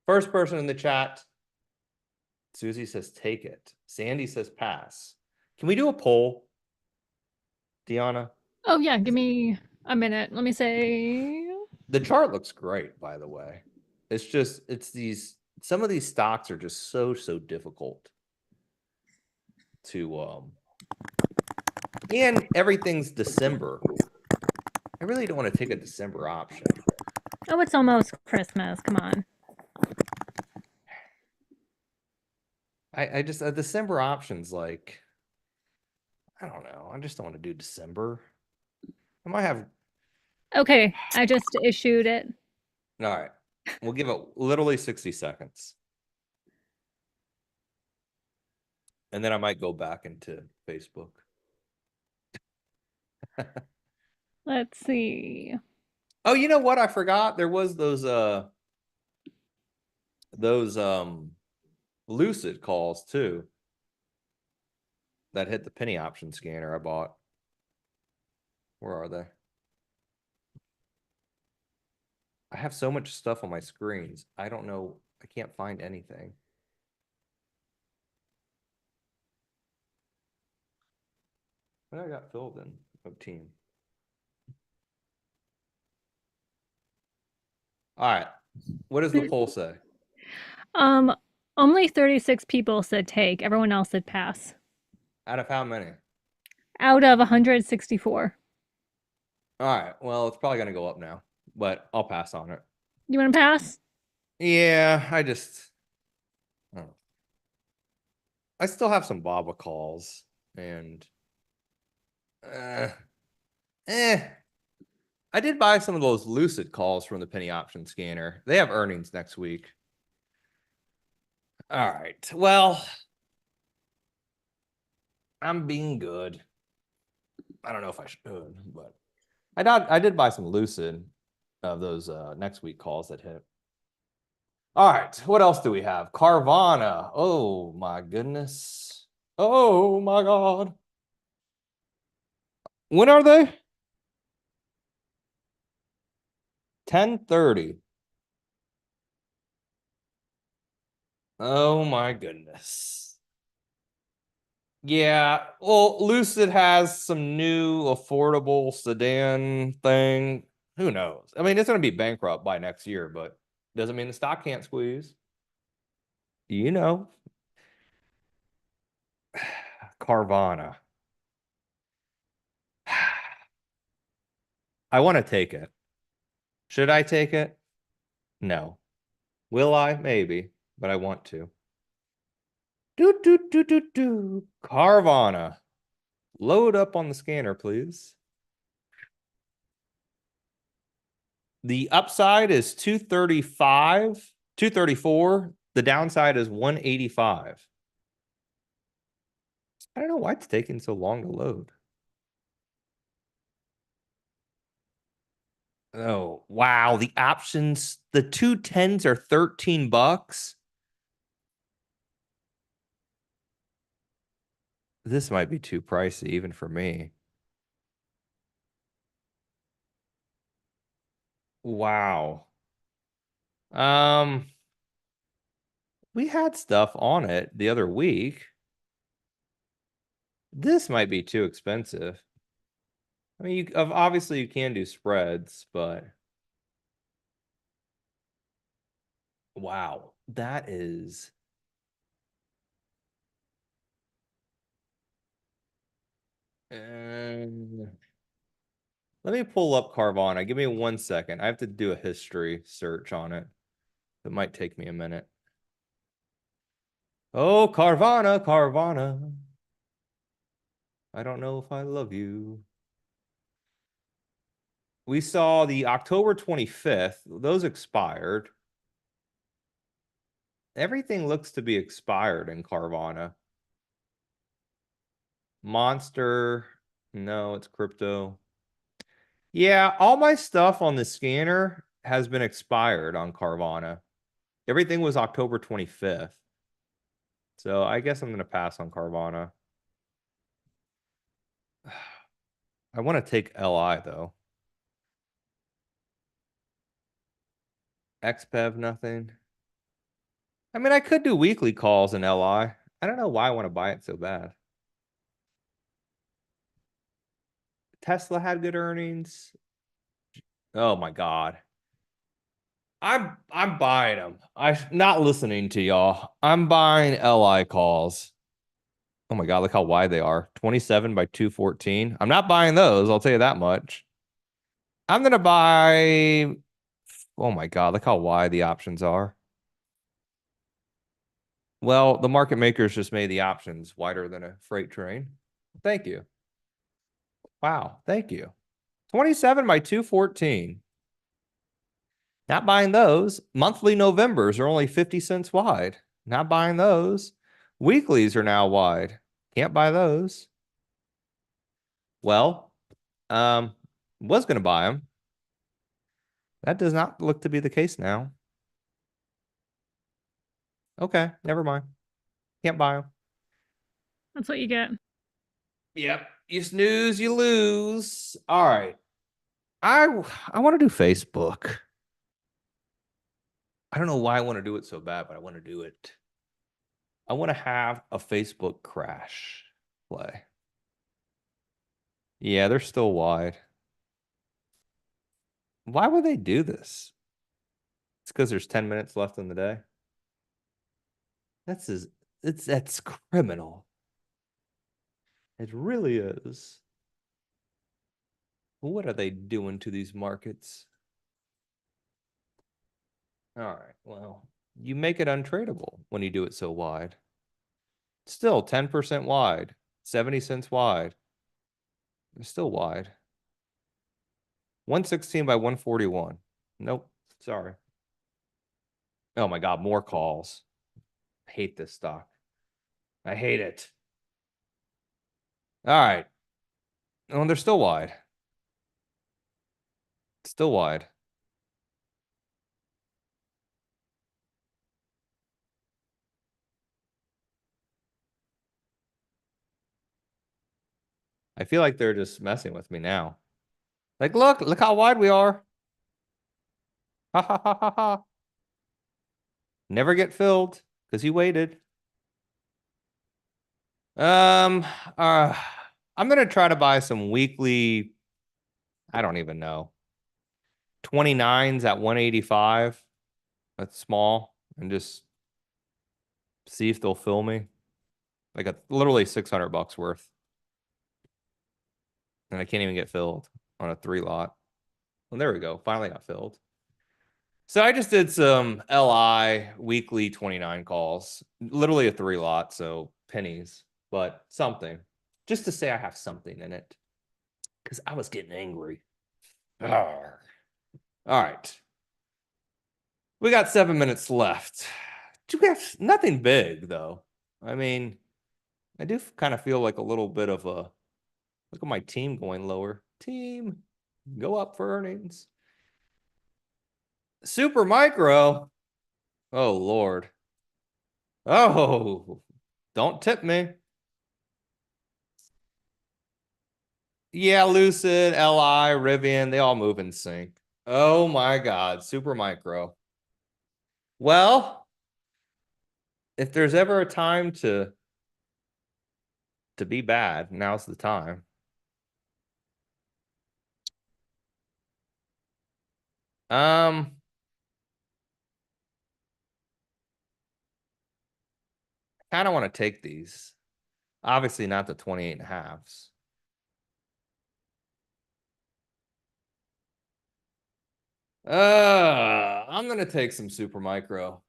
First person in the chat. Susie says take it. Sandy says pass. Can we do a poll? Deanna? Oh yeah, give me a minute. Let me say. The chart looks great, by the way. It's just, some of these stocks are just so difficult to, and everything's December. I really don't want to take a December option. Oh, it's almost Christmas. Come on. I just, a December option's like, I don't know. I just don't want to do December. I might have, Okay, I just issued it. all right. We'll give it literally 60 seconds. And then I might go back into Facebook. Let's see. Oh, you know what? I forgot. There was those Lucid calls too that hit the penny option scanner I bought. Where are they? I have so much stuff on my screens. I don't know. I can't find anything. What I got filled in? Oh, team. All right. What does the poll say? Only 36 people said take. Everyone else said pass. Out of how many? Out of 164. All right. Well, it's probably going to go up now, but I'll pass on it. You want to pass? Yeah, I don't know. I still have some BABA calls and I did buy some of those Lucid calls from the penny option scanner. They have earnings next week. All right. Well, I'm being good. I don't know if I should, but I did buy some Lucid of those next week calls that hit. All right. What else do we have? Carvana. Oh my goodness. Oh my God. When are they? 10:30. Oh my goodness. Yeah, well, Lucid has some new affordable sedan thing. Who knows? I mean, it's going to be bankrupt by next year, but doesn't mean the stock can't squeeze. You know. Carvana. I want to take it. Should I take it? No. Will I? Maybe, but I want to. Carvana. Load up on the scanner, please. The upside is 235, 234. The downside is 185. I don't know why it's taking so long to load. Oh, wow. The options, the 210s are $13. This might be too pricey even for me. Wow. We had stuff on it the other week. This might be too expensive. I mean, obviously you can do spreads, but wow, that is. Let me pull up Carvana. Give me 1 second. I have to do a history search on it. It might take me a minute. Oh, Carvana, Carvana. I don't know if I love you. We saw the October 25th. Those expired. Everything looks to be expired in Carvana. Monster. No, it's crypto. Yeah, all my stuff on the scanner has been expired on Carvana. Everything was October 25th. So I guess I'm going to pass on Carvana. I want to take LI though. XPEV, nothing. I mean, I could do weekly calls in LI. I don't know why I want to buy it so bad. Tesla had good earnings. Oh my God. I'm buying them. I'm not listening to y'all. I'm buying LI calls. Oh my God, look how wide they are. 27 by 214. I'm not buying those, I'll tell you that much. I'm gonna buy. Oh my God, look how wide the options are. Well, the market makers just made the options wider than a freight train. Thank you. Wow, thank you. 27 by 214. Not buying those. Monthly Novembers are only 50 cents wide. Not buying those. Weeklies are now wide. Can't buy those. Well, was going to buy them. That does not look to be the case now. Okay, never mind. Can't buy them. That's what you get. Yep. You snooze, you lose. All right. I want to do Facebook. I don't know why I want to do it so bad, but I want to do it. I want to have a Facebook crash play. Yeah, they're still wide. Why would they do this? It's because there's 10 minutes left in the day. That's criminal. It really is. What are they doing to these markets? All right, well, you make it untradeable when you do it so wide. Still 10% wide, 70 cents wide. It's still wide. 116 by 141. Nope, sorry. Oh my God, more calls. I hate this stock. I hate it. All right. Oh, they're still wide. Still wide. I feel like they're just messing with me now. Like, look how wide we are. Ha ha ha ha ha. Never get filled because you waited. I'm gonna try to buy some weekly. I don't even know. 29s at 185. That's small, and just see if they'll fill me. Like literally $600 worth. And I can't even get filled on a 3 lot. Well, there we go. Finally got filled. So I just did some LI weekly 29 calls, literally a 3 lot, so pennies, but something, just to say I have something in it, because I was getting angry. Arr. All right. We got 7 minutes left. We have nothing big, though. I mean, I do kind of feel like a little bit of a, look at my team going lower. Team, go up for earnings. Super micro. Oh, Lord. Oh, don't tip me. Yeah, Lucid, LI, Rivian, they all move in sync. Oh my God, super micro. Well, if there's ever a time to be bad, now's the time. Kind of want to take these. Obviously not the 28 and a halves. I'm gonna take some super micro.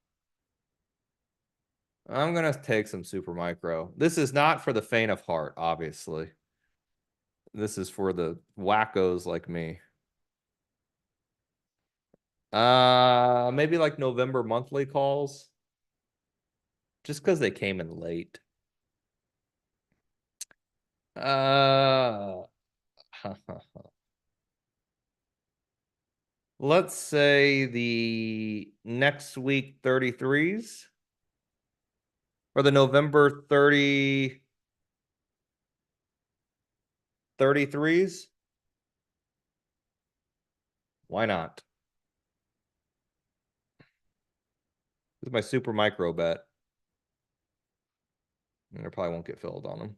I'm gonna take some super micro. This is not for the faint of heart, obviously. This is for the wackos like me. Maybe like November monthly calls. Just because they came in late. Let's say the next week 33s. Or the November 33s. Why not? This is my super micro bet. And I probably won't get filled on them.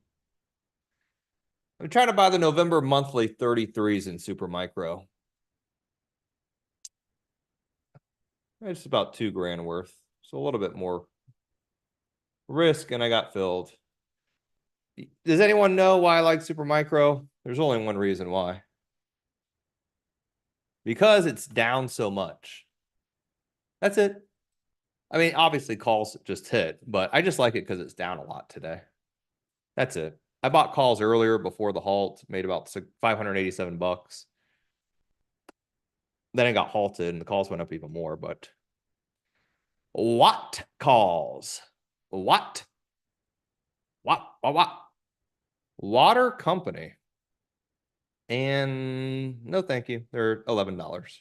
I'm trying to buy the November monthly 33s in super micro. It's about $2,000 worth. So a little bit more risk, and I got filled. Does anyone know why I like super micro? There's only one reason why. Because it's down so much. That's it. I mean, obviously calls just hit, but I just like it because it's down a lot today. That's it. I bought calls earlier before the halt, made about $587. Then it got halted and the calls went up even more, but what calls? What? What? Water company. And no, thank you. They're $11.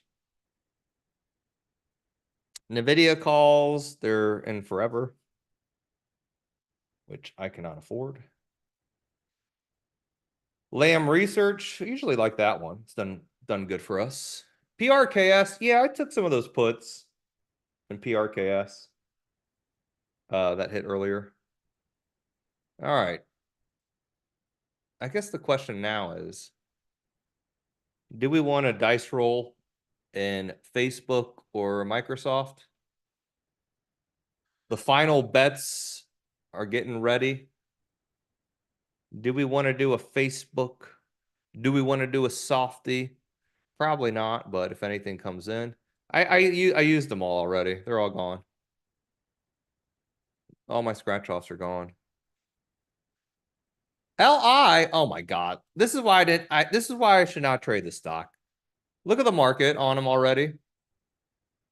NVIDIA calls, they're in forever, which I cannot afford. Lamb Research, I usually like that one. It's done good for us. PRKS, yeah, I took some of those puts in PRKS. That hit earlier. All right. I guess the question now is, do we want a dice roll in Facebook or Microsoft? The final bets are getting ready. Do we want to do a Facebook? Do we want to do a softie? Probably not, but if anything comes in, I used them all already. They're all gone. All my scratch offs are gone. LI, oh my God. This is why this is why I should not trade this stock. Look at the market on them already.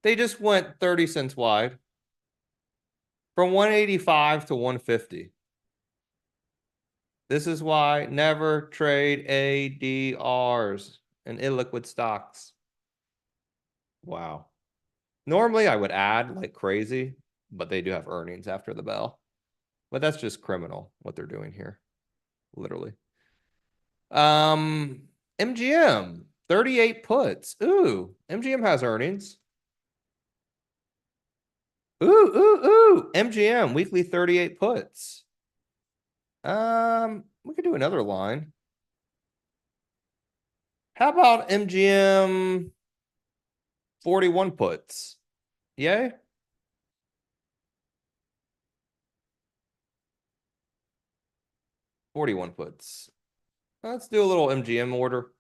They just went 30 cents wide. From 185 to 150. This is why never trade ADRs and illiquid stocks. Wow. Normally I would add like crazy, but they do have earnings after the bell. But that's just criminal what they're doing here. Literally. MGM 38 puts. Ooh, MGM has earnings. Ooh. MGM weekly 38 puts. We could do another line. How about MGM 41 puts? Yay? $41 puts. Let's do a little MGM order.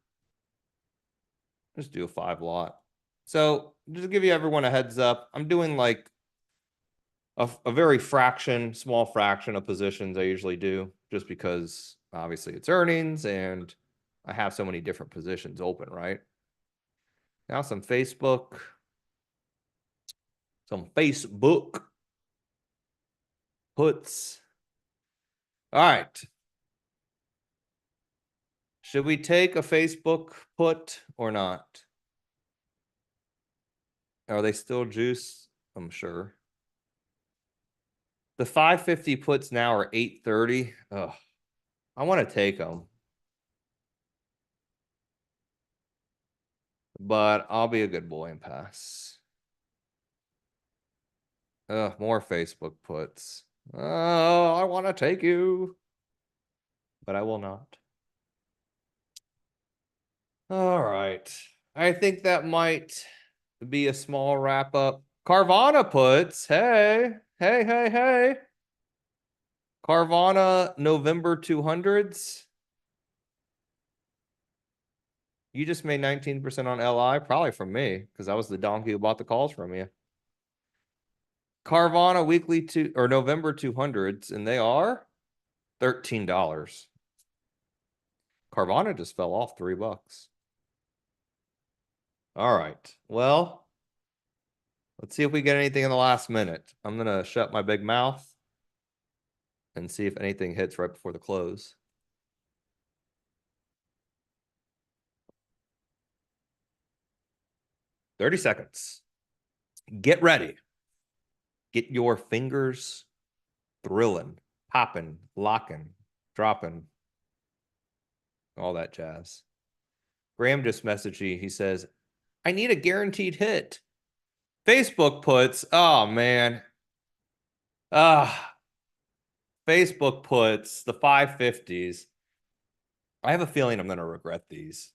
Just do a 5 lot. So just to give you everyone a heads up, I'm doing like a very small fraction of positions I usually do, just because obviously it's earnings and I have so many different positions open, right? Now some Facebook puts. All right. Should we take a Facebook put or not? Are they still juice? I'm sure. The 550 puts now are 830. Ugh. I want to take them. But I'll be a good boy and pass. Ugh, more Facebook puts. Oh, I want to take you. But I will not. All right. I think that might be a small wrap up. Carvana puts. Hey. Carvana November 200s. You just made 19% on LI, probably from me, because I was the donkey who bought the calls from you. Carvana weekly November 200s, and they are $13. Carvana just fell off $3. All right. Well, let's see if we get anything in the last minute. I'm gonna shut my big mouth and see if anything hits right before the close. $30 seconds. Get ready. Get your fingers thrilling, popping, locking, dropping, all that jazz. Graham just messaged me. He says, I need a guaranteed hit. Facebook puts, oh man. Facebook puts the 550s. I have a feeling I'm going to regret these.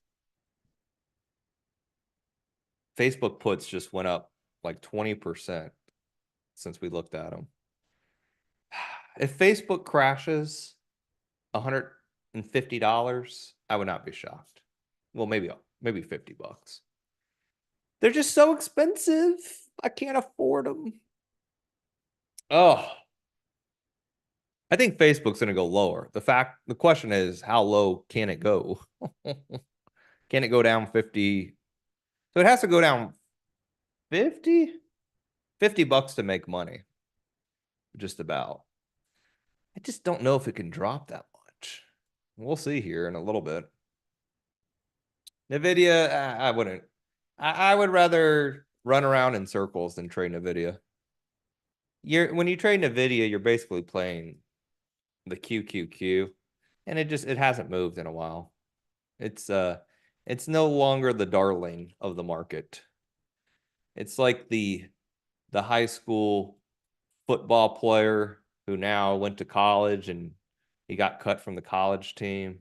Facebook puts just went up like 20% since we looked at them. If Facebook crashes $150, I would not be shocked. Well, maybe $50. They're just so expensive. I can't afford them. Oh, I think Facebook's going to go lower. The question is, how low can it go? Can it go down 50? So it has to go down 50? $50 to make money. Just about. I just don't know if it can drop that much. We'll see here in a little bit. Nvidia, I wouldn't. I would rather run around in circles than trade Nvidia. When you trade Nvidia, you're basically playing the QQQ, and it hasn't moved in a while. It's no longer the darling of the market. It's like the high school football player who now went to college and he got cut from the college team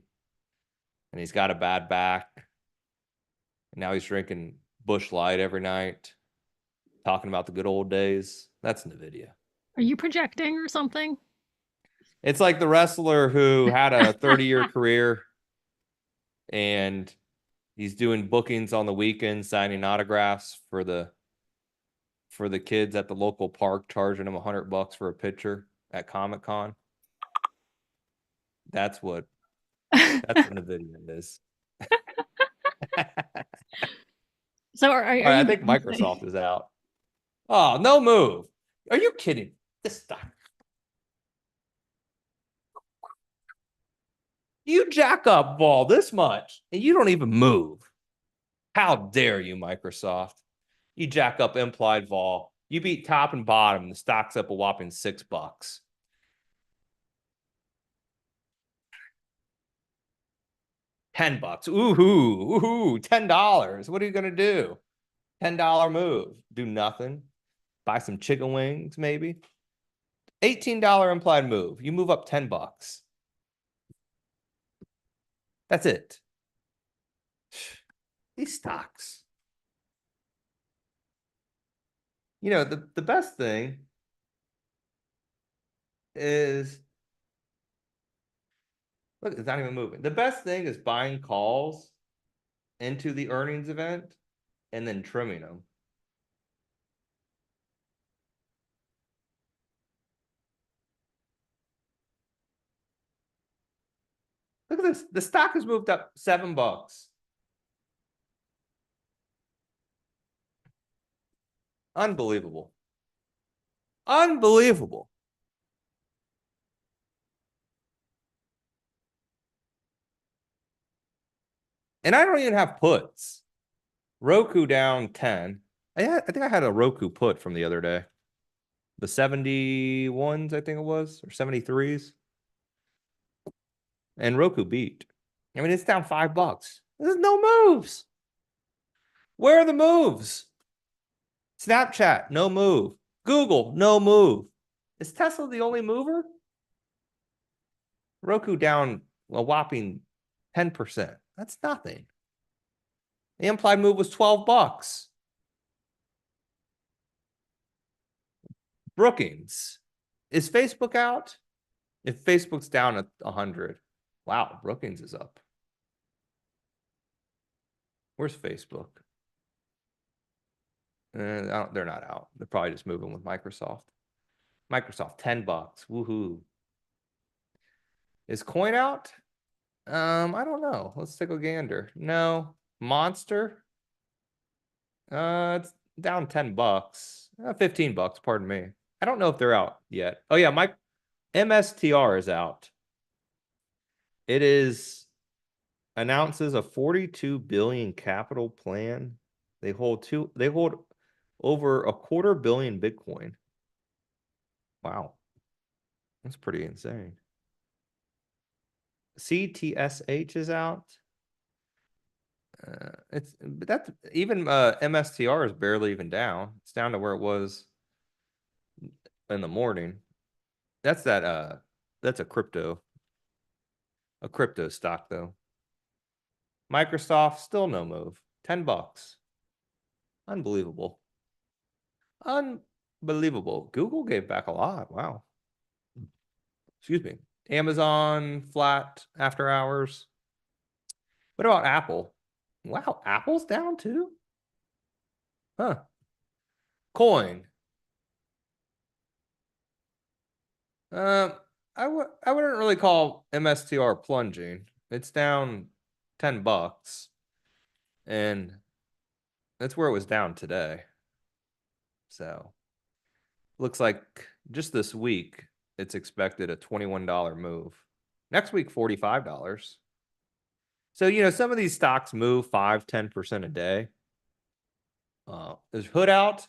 and he's got a bad back. And now he's drinking Busch Light every night, talking about the good old days. That's Nvidia. Are you projecting or something? It's like the wrestler who had a 30-year career and he's doing bookings on the weekend, signing autographs for the kids at the local park, charging them $100 for a picture at Comic-Con. That's what Nvidia is. So are All right, you I think Microsoft is out. Oh, no move. Are you kidding? This stock. You jack up ball this much and you don't even move. How dare you, Microsoft? You jack up implied vol. You beat top and bottom. The stock's up a whopping $6. $10. Ooh, $10. What are you gonna do? $10 move. Do nothing. Buy some chicken wings, maybe. $18 implied move. You move up $10. That's it. These stocks. You know, the best thing is, look, it's not even moving. The best thing is buying calls into the earnings event and then trimming them. Look at this. The stock has moved up $7. Unbelievable. Unbelievable. And I don't even have puts. Roku down 10. I think I had a Roku put from the other day. The 71s, I think it was, or 73s. And Roku beat. I mean, it's down $5. There's no moves. Where are the moves? Snapchat, no move. Google, no move. Is Tesla the only mover? Roku down a whopping 10%. That's nothing. The implied move was $12. Brookings. Is Facebook out? If Facebook's down at 100. Wow, Brookings is up. Where's Facebook? They're not out. They're probably just moving with Microsoft. Microsoft, $10. Woohoo. Is Coin out? I don't know. Let's take a gander. No. Monster? It's down $10. $15, pardon me. I don't know if they're out yet. Oh yeah, my MSTR is out. It announces a 42 billion capital plan. They hold over a $250 million Bitcoin. Wow. That's pretty insane. CTSH is out. But that's even MSTR is barely even down. It's down to where it was in the morning. That's that's a crypto stock though. Microsoft still no move. $10. Unbelievable. Unbelievable. Google gave back a lot. Wow. Excuse me. Amazon flat after hours. What about Apple? Wow, Apple's down too? Huh. Coin. I wouldn't really call MSTR plunging. It's down $10. And that's where it was down today. So looks like just this week, it's expected a $21 move. Next week, $45. So, you know, some of these stocks move 5-10% a day. Is Hood out?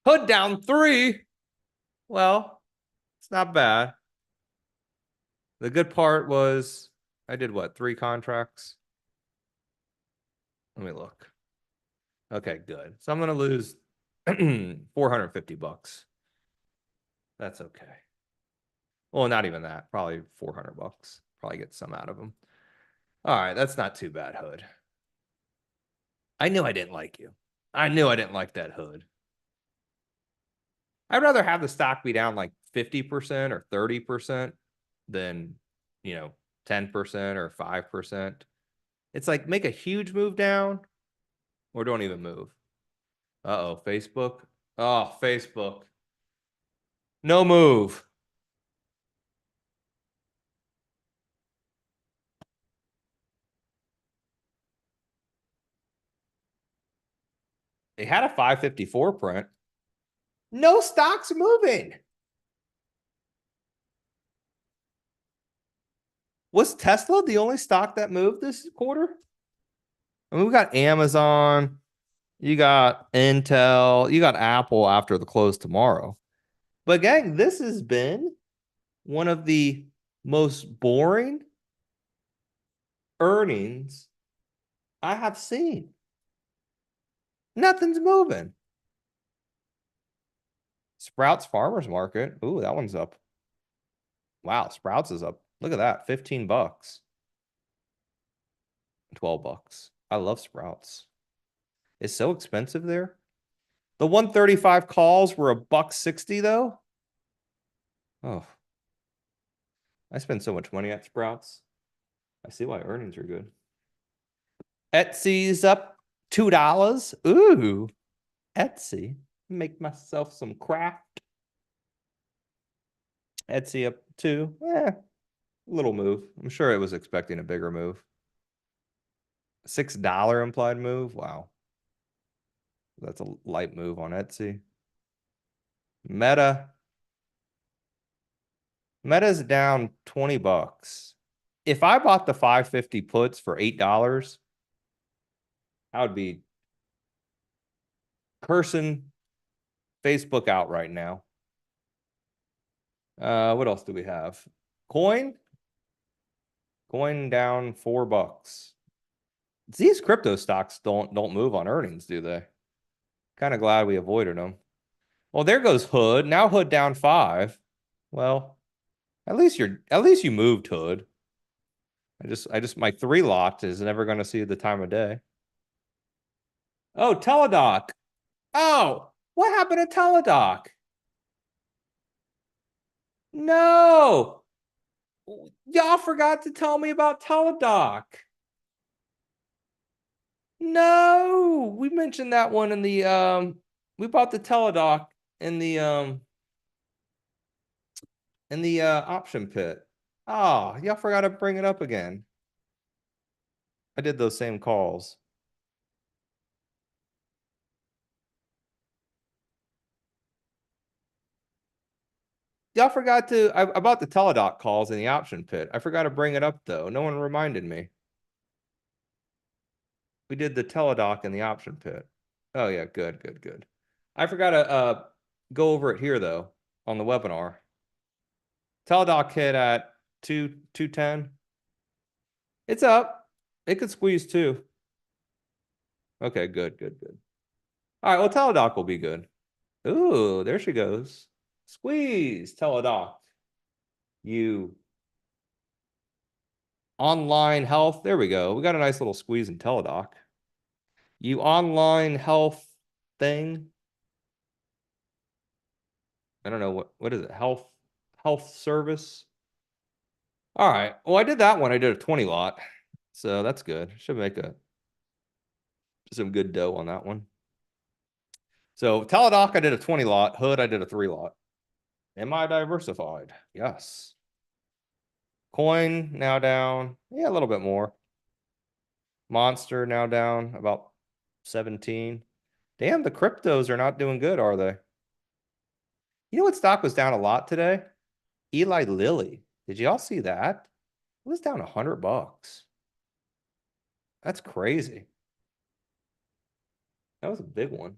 Hood down 3. Well, it's not bad. The good part was I did what? 3 contracts? Let me look. Okay, good. So I'm going to lose $450. That's okay. Well, not even that. Probably $400. Probably get some out of them. All right, that's not too bad, Hood. I knew I didn't like you. I knew I didn't like that Hood. I'd rather have the stock be down like 50% or 30% than, you know, 10% or 5%. It's like make a huge move down or don't even move. Uh-oh, Facebook. Oh, Facebook. No move. They had a 554 print. No stocks moving. Was Tesla the only stock that moved this quarter? I mean, we got Amazon, you got Intel, you got Apple after the close tomorrow. But gang, this has been one of the most boring earnings I have seen. Nothing's moving. Sprouts Farmers Market. Ooh, that one's up. Wow, Sprouts is up. Look at that, $15. $12. I love Sprouts. It's so expensive there. The 135 calls were $1.60 though. Oh, I spend so much money at Sprouts. I see why earnings are good. Etsy's up $2. Ooh, Etsy. Make myself some craft. Etsy up 2. Little move. I'm sure it was expecting a bigger move. $6 implied move. Wow. That's a light move on Etsy. Meta. Meta's down $20. If I bought the 550 puts for $8, I would be cursing Facebook out right now. What else do we have? Coin down $4. These crypto stocks don't move on earnings, do they? Kind of glad we avoided them. Well, there goes Hood. Now Hood down 5. Well, at least you moved, Hood. My 3 lot is never going to see the time of day. Oh, Teladoc. Oh, what happened to Teladoc? No. Y'all forgot to tell me about Teladoc. No, we mentioned that one in the we bought the Teladoc in the option pit. Oh, y'all forgot to bring it up again. I did those same calls. Y'all forgot to I bought the Teladoc calls in the option pit. I forgot to bring it up though. No one reminded me. We did the Teladoc in the option pit. Oh yeah, good. I forgot to go over it here though on the webinar. Teladoc hit at 210. It's up. It could squeeze 2. Okay, good, good, good. All right, well, Teladoc will be good. Ooh, there she goes. Squeeze, Teladoc. You online health. There we go. We got a nice little squeeze in Teladoc. You online health thing. I don't know what is it? Health service. All right. Well, I did that one. I did a 20 lot. So that's good. Should make some good dough on that one. So Teladoc, I did a 20 lot. Hood, I did a 3 lot. Am I diversified? Yes. Coin now down. Yeah, a little bit more. Monster now down about 17. Damn, the cryptos are not doing good, are they? You know what stock was down a lot today? Eli Lilly. Did y'all see that? It was down $100. That's crazy. That was a big one.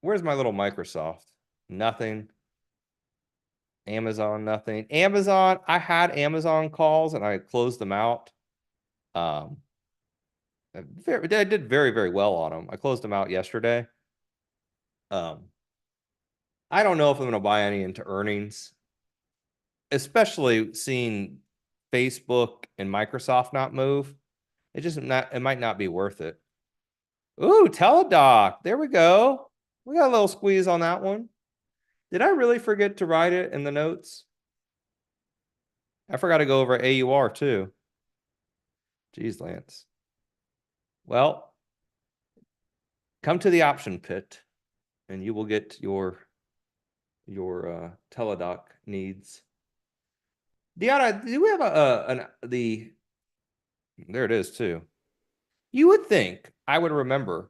Where's my little Microsoft? Nothing. Amazon, nothing. Amazon, I had Amazon calls and I closed them out. I did very, very well on them. I closed them out yesterday. I don't know if I'm going to buy any into earnings, especially seeing Facebook and Microsoft not move. It might not be worth it. Ooh, Teladoc. There we go. We got a little squeeze on that one. Did I really forget to write it in the notes? I forgot to go over AUR too. Jeez, Lance. Well, come to the option pit and you will get your Teladoc needs. Deanna, do we have there it is too. You would think I would remember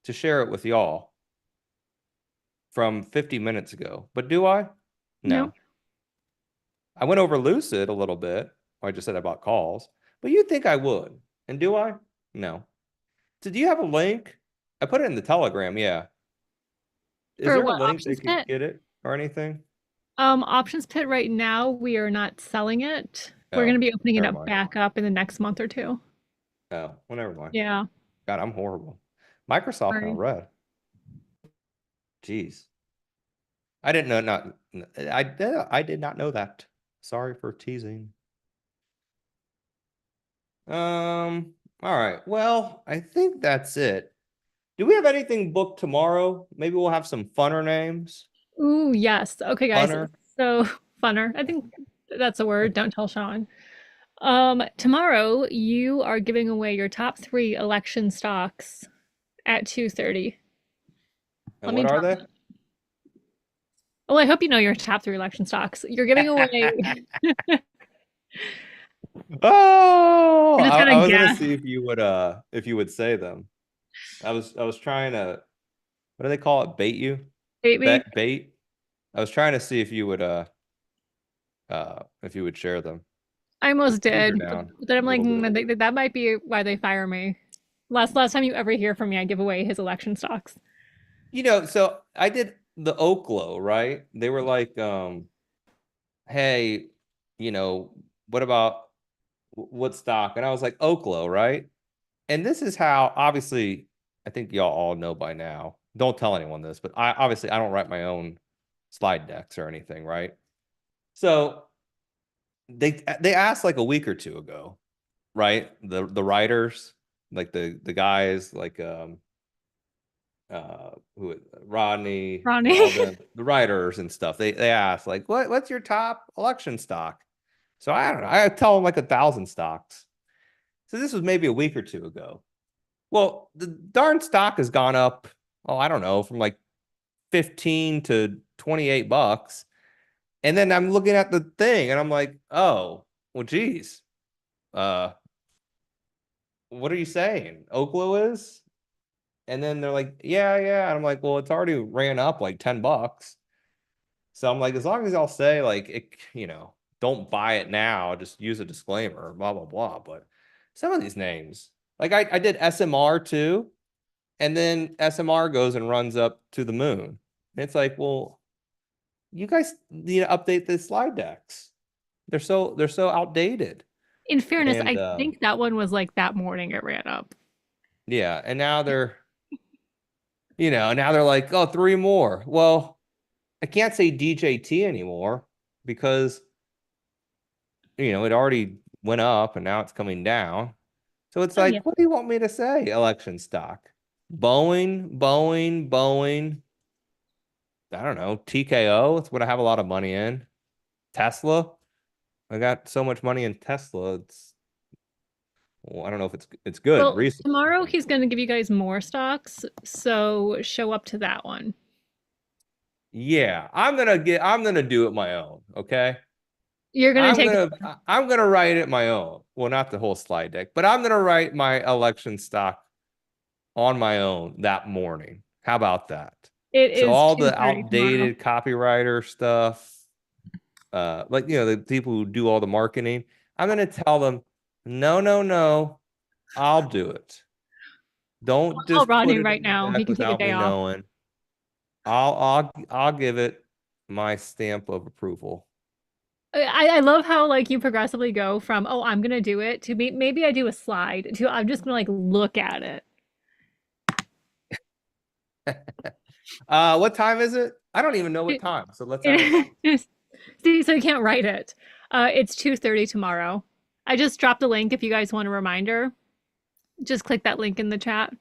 to share it with y'all from 50 minutes ago, but do I? No. Nope. I went over Lucid a little bit. I just said about calls, but you'd think I would. And do I? No. So do you have a link? I put it in the Telegram, yeah. Is For there a what, link they Options can Pit? get it or anything? Options Pit right now, we are not selling it. We're Oh, going to be opening it never up mind. back up in the next month or two. Oh, well, never mind. Yeah. God, I'm horrible. Microsoft now Sorry. red. Jeez. I didn't know I did not know that. Sorry for teasing. All right. Well, I think that's it. Do we have anything booked tomorrow? Maybe we'll have some funner names. Ooh, yes. Okay, guys. Funner. So funner. I think that's a word. Don't tell Sean. Tomorrow you are giving away your top 3 election stocks at 2:30. And Let what me are drop they? that. Well, I hope you know your top 3 election stocks. You're giving away. Oh, You're just I gonna was gonna guess. see if you would say them. I was trying to, what do they call it? Bait you? Bait me. Bait. I was trying to see if you would share them. I almost These are did, but down then I'm a like, little bit. that might be why they fire me. Last time you ever hear from me, I give away his election stocks. So I did the Oklo, right? They were like, hey, what about what stock? And I was like, Oklo, right? And this is how, obviously, I think y'all all know by now. Don't tell anyone this, but I don't write my own slide decks or anything, right? So they asked like a week or two ago, right? The writers, like the guys, like who Rodney, Ronnie. all the writers and stuff. They asked like, what's your top election stock? So I don't know. I tell them like 1,000 stocks. So this was maybe a week or two ago. Well, the darn stock has gone up, oh, I don't know, from like 15 to $28. And then I'm looking at the thing and I'm like, oh, well, geez. What are you saying? Oklo is? And then they're like, yeah. And I'm like, well, it's already ran up like $10. So I'm like, as long as y'all say like it, don't buy it now, just use a disclaimer, blah, blah, blah. But some of these names, like I did SMR too. And then SMR goes and runs up to the moon. And it's like, well, you guys need to update the slide decks. They're so outdated. In fairness, And I think that one was like that morning it ran up. Yeah, and now they're, now they're like, oh, 3 more. Well, I can't say DJT anymore because, it already went up and now it's coming down. So it's Oh, like, yeah. what do you want me to say? Election stock. Boeing. I don't know. TKO. It's what I have a lot of money in. Tesla. I got so much money in Tesla. Well, I don't know if it's good. Well, Recently. tomorrow he's going to give you guys more stocks, so show up to that one. Yeah, I'm gonna do it my own. Okay. You're going to take I'm gonna write it my own. Well, not the whole slide deck, but I'm gonna write my election stock on my own that morning. How about that? it So is all the 2:30 tomorrow. outdated copywriter stuff, like the people who do all the marketing, I'm gonna tell them, no, I'll do it. Don't I'll just call put Rodney it right in the now. He deck can take a without day me off. knowing. I'll give it my stamp of approval. I love how like you progressively go from, oh, I'm gonna do it to maybe I do a slide to I'm just gonna like look at it. What time is it? I don't even know what time. So let's have a See, so you can't write it. It's 2:30 tomorrow. I just dropped the link if you guys want a reminder. Just click that link in the chat.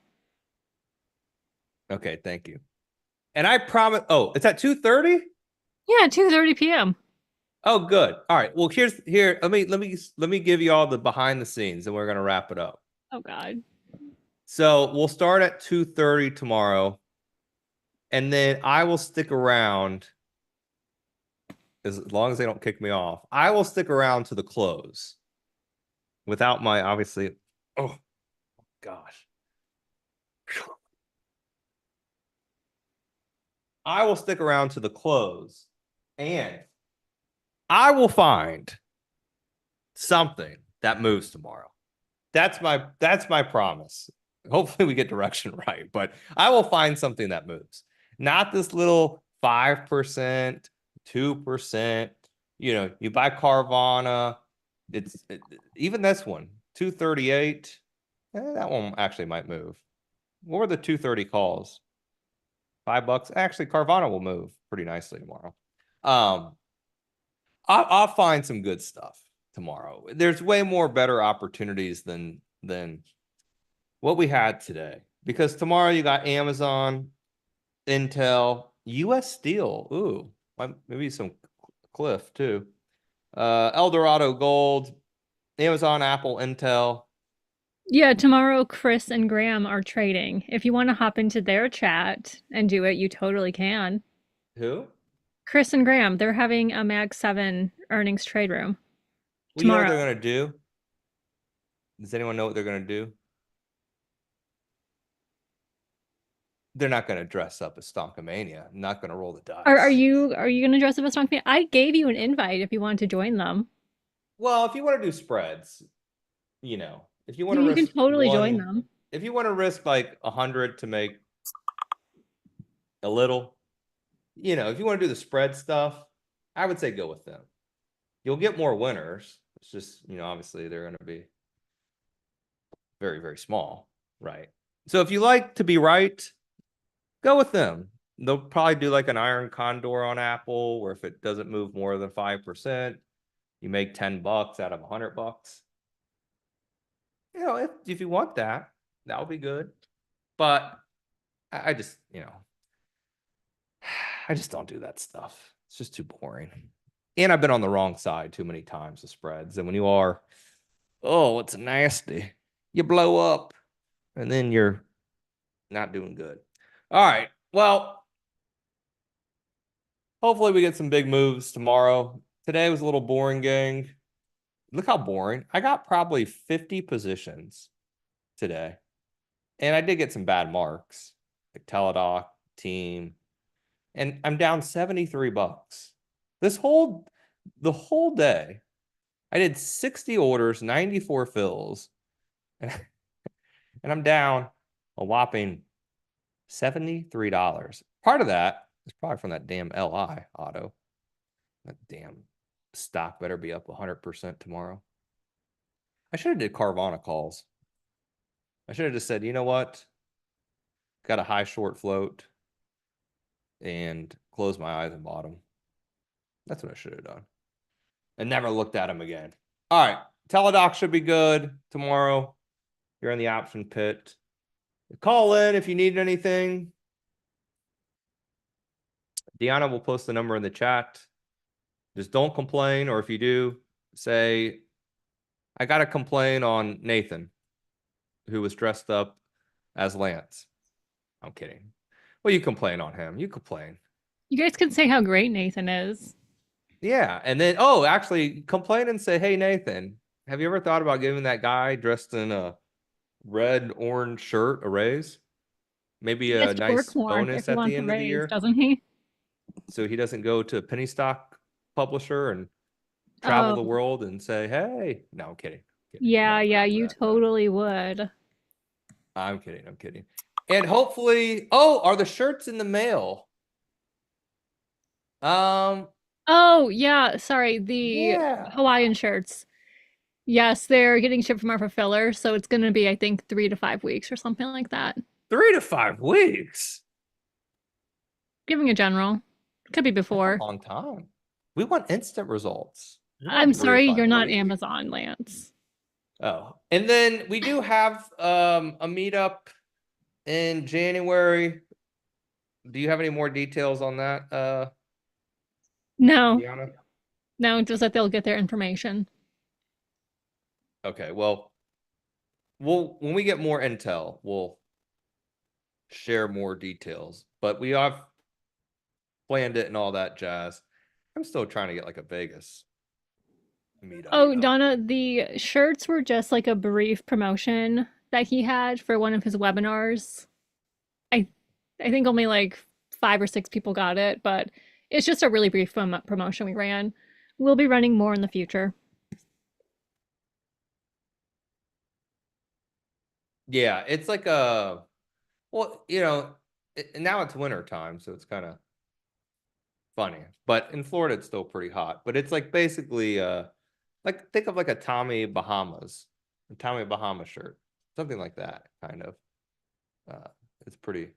Okay, thank you. And I promise. Oh, it's at 2:30. Yeah, 2:30 p.m. Oh, good. All right. Well, here. Let me give you all the behind the scenes, and we're gonna wrap it up. Oh God. So we'll start at 2:30 tomorrow, and then I will stick around as long as they don't kick me off. I will stick around to the close, without my obviously. Oh, gosh. I will stick around to the close, and I will find something that moves tomorrow. That's my promise. Hopefully we get direction right, but I will find something that moves. Not this little 5%, 2%. You buy Carvana, even this one, 238. That one actually might move. What were the 230 calls? $5. Actually, Carvana will move pretty nicely tomorrow. I'll find some good stuff tomorrow. There's way more better opportunities than what we had today, because tomorrow you got Amazon, Intel, US Steel. Ooh, maybe some Cliff too. Eldorado Gold, Amazon, Apple, Intel. Yeah, tomorrow Chris and Graham are trading. If you want to hop into their chat and do it, you totally can. Who? Chris and Graham, they're having a Mag 7 earnings trade room Well, you know what tomorrow. they're gonna do? Does anyone know what they're gonna do? They're not gonna dress up as Stonkamania. Not gonna roll the dice. Are you gonna dress up as Strong Fan? I gave you an invite if you wanted to join them. Well, if you want to do spreads, if you want to You can risk totally join them. if you want to risk like 100 to make a little, if you want to do the spread stuff, I would say go with them. You'll get more winners. It's just, obviously they're going to be very, very small, right? So if you like to be right, go with them. They'll probably do like an iron condor on Apple, where if it doesn't move more than 5%, you make $10 out of $100. If you want that, that'll be good. But I just, I just don't do that stuff. It's just too boring. And I've been on the wrong side too many times of spreads. And when you are, oh, it's nasty. You blow up and then you're not doing good. All right. Well, hopefully we get some big moves tomorrow. Today was a little boring, gang. Look how boring. I got probably 50 positions today. And I did get some bad marks, like Teladoc, Team. And I'm down $73. The whole day, I did 60 orders, 94 fills, and I'm down a whopping $73. Part of that is probably from that damn LI auto. That damn stock better be up 100% tomorrow. I should have did Carvana calls. I should have just said, you know what? Got a high short float and closed my eyes and bought them. That's what I should have done. And never looked at them again. All right. Teledoc should be good tomorrow. You're in the option pit. Call in if you need anything. Deanna will post the number in the chat. Just don't complain, or if you do, say, I got to complain on Nathan, who was dressed up as Lance. I'm kidding. Well, you complain on him. You complain. You guys can say how great Nathan is. Yeah. And then, oh, actually complain and say, hey, Nathan, have you ever thought about giving that guy dressed in a red orange shirt a raise? Maybe He a has to work nice more bonus if he at wants the a end of the raise, year, doesn't he? so he doesn't go to a penny stock publisher and travel the Oh, world and say, hey, no, I'm kidding. I'm yeah, not yeah, for you that. No. totally would. I'm kidding. I'm kidding. And hopefully, oh, are the shirts in the mail? Oh, yeah, sorry, the Yeah, Hawaiian shirts. Yes, they're getting shipped from our fulfiller, so it's gonna be, I think, 3 to 5 weeks or something like that. 3 to 5 weeks. Giving a general. Could be That's a before. long time. We want instant results. We I'm want 3 to sorry, 5 you're not weeks. Amazon, Lance. Oh, and then we do have a meetup in January. Do you have any more details on that, No, Deanna? no, just that they'll get their information. Okay, well, when we get more intel, we'll share more details. But we have planned it and all that jazz. I'm still trying to get like a Vegas meetup. Oh, Donna, the shirts were just like a brief promotion that he had for one of his webinars. I I think only like 5 or 6 people got it, but it's just a really brief promotion we ran. We'll be running more in the future. Yeah, it's like well, now it's winter time, so it's kind of funny. But in Florida, it's still pretty hot. But it's like basically like think of like a Tommy Bahama shirt, something like that, kind of. It's pretty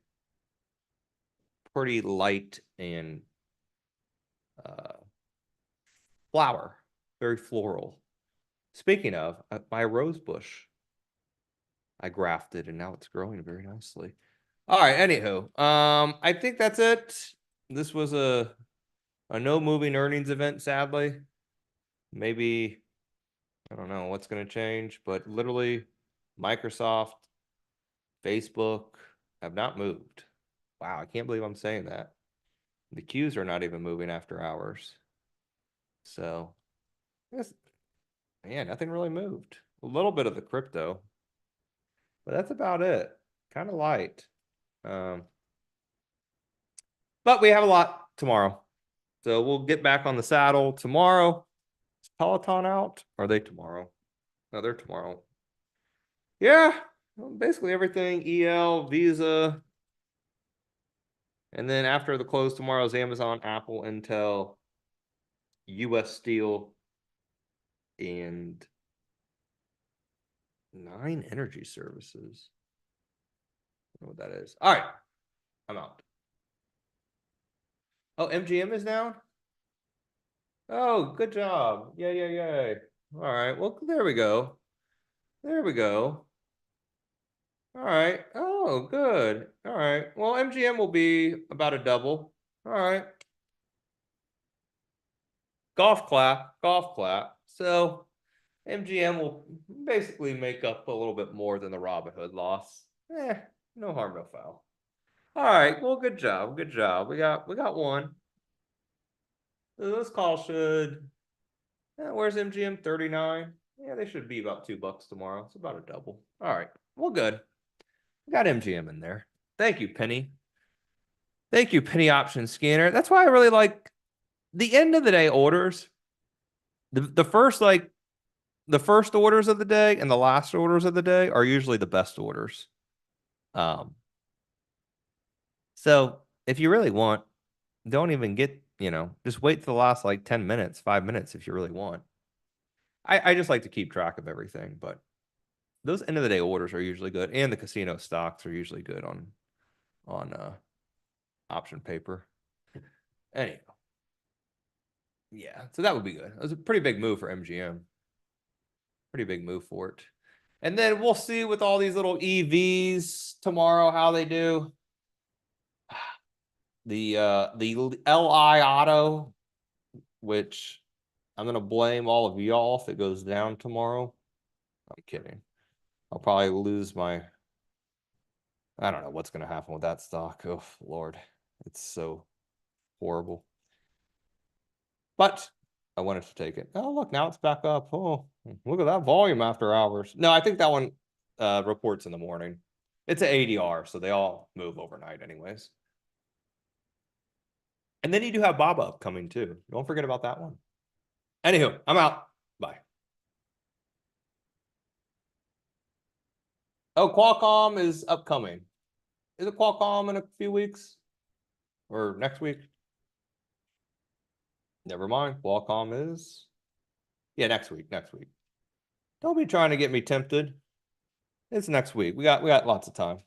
light and flower, very floral. Speaking of, my rose bush, I grafted and now it's growing very nicely. All right, anywho, I think that's it. This was a no moving earnings event, sadly. Maybe, I don't know what's going to change, but literally Microsoft, Facebook have not moved. Wow, I can't believe I'm saying that. The Qs are not even moving after hours. So, I guess, yeah, nothing really moved. A little bit of the crypto, but that's about it. Kind of light. But we have a lot tomorrow. So we'll get back on the saddle tomorrow. Is Peloton out? Are they tomorrow? No, they're tomorrow. Yeah, well, basically everything. EL, Visa. And then after the close tomorrow is Amazon, Apple, Intel, US Steel, and 9 energy services. I don't know what that is. All right, I'm out. Oh, MGM is down? Oh, good job. Yay. All right, well, there we go. There we go. All right. Oh, good. All right. Well, MGM will be about a double. All right. Golf clap. So MGM will basically make up a little bit more than the Robinhood loss. No harm, no foul. All right. Well, good job. We got one. So this call should. Where's MGM? 39. Yeah, they should be about $2 tomorrow. It's about a double. All right. Well, good. We got MGM in there. Thank you, Penny. Thank you, Penny Option Scanner. That's why I really like the end of the day orders. The first orders of the day and the last orders of the day are usually the best orders. So if you really want, don't even get, just wait to the last like 10 minutes, 5 minutes if you really want. I just like to keep track of everything, but those end of the day orders are usually good, and the casino stocks are usually good on option paper. Anyhow, yeah, so that would be good. It was a pretty big move for MGM. Pretty big move for it. And then we'll see with all these little EVs tomorrow how they do. The LI Auto, which I'm gonna blame all of y'all if it goes down tomorrow. I'm kidding. I'll probably lose my. I don't know what's gonna happen with that stock. Oh Lord, it's so horrible. But I wanted to take it. Oh look, now it's back up. Oh, look at that volume after hours. No, I think that one reports in the morning. It's an ADR, so they all move overnight anyways. And then you do have Bob up coming too. Don't forget about that one. Anywho, I'm out. Bye. Oh, Qualcomm is upcoming. Is it Qualcomm in a few weeks? Or next week? Never mind. Qualcomm is. Yeah, next week. Next week. Don't be trying to get me tempted. It's next week. We got lots of time.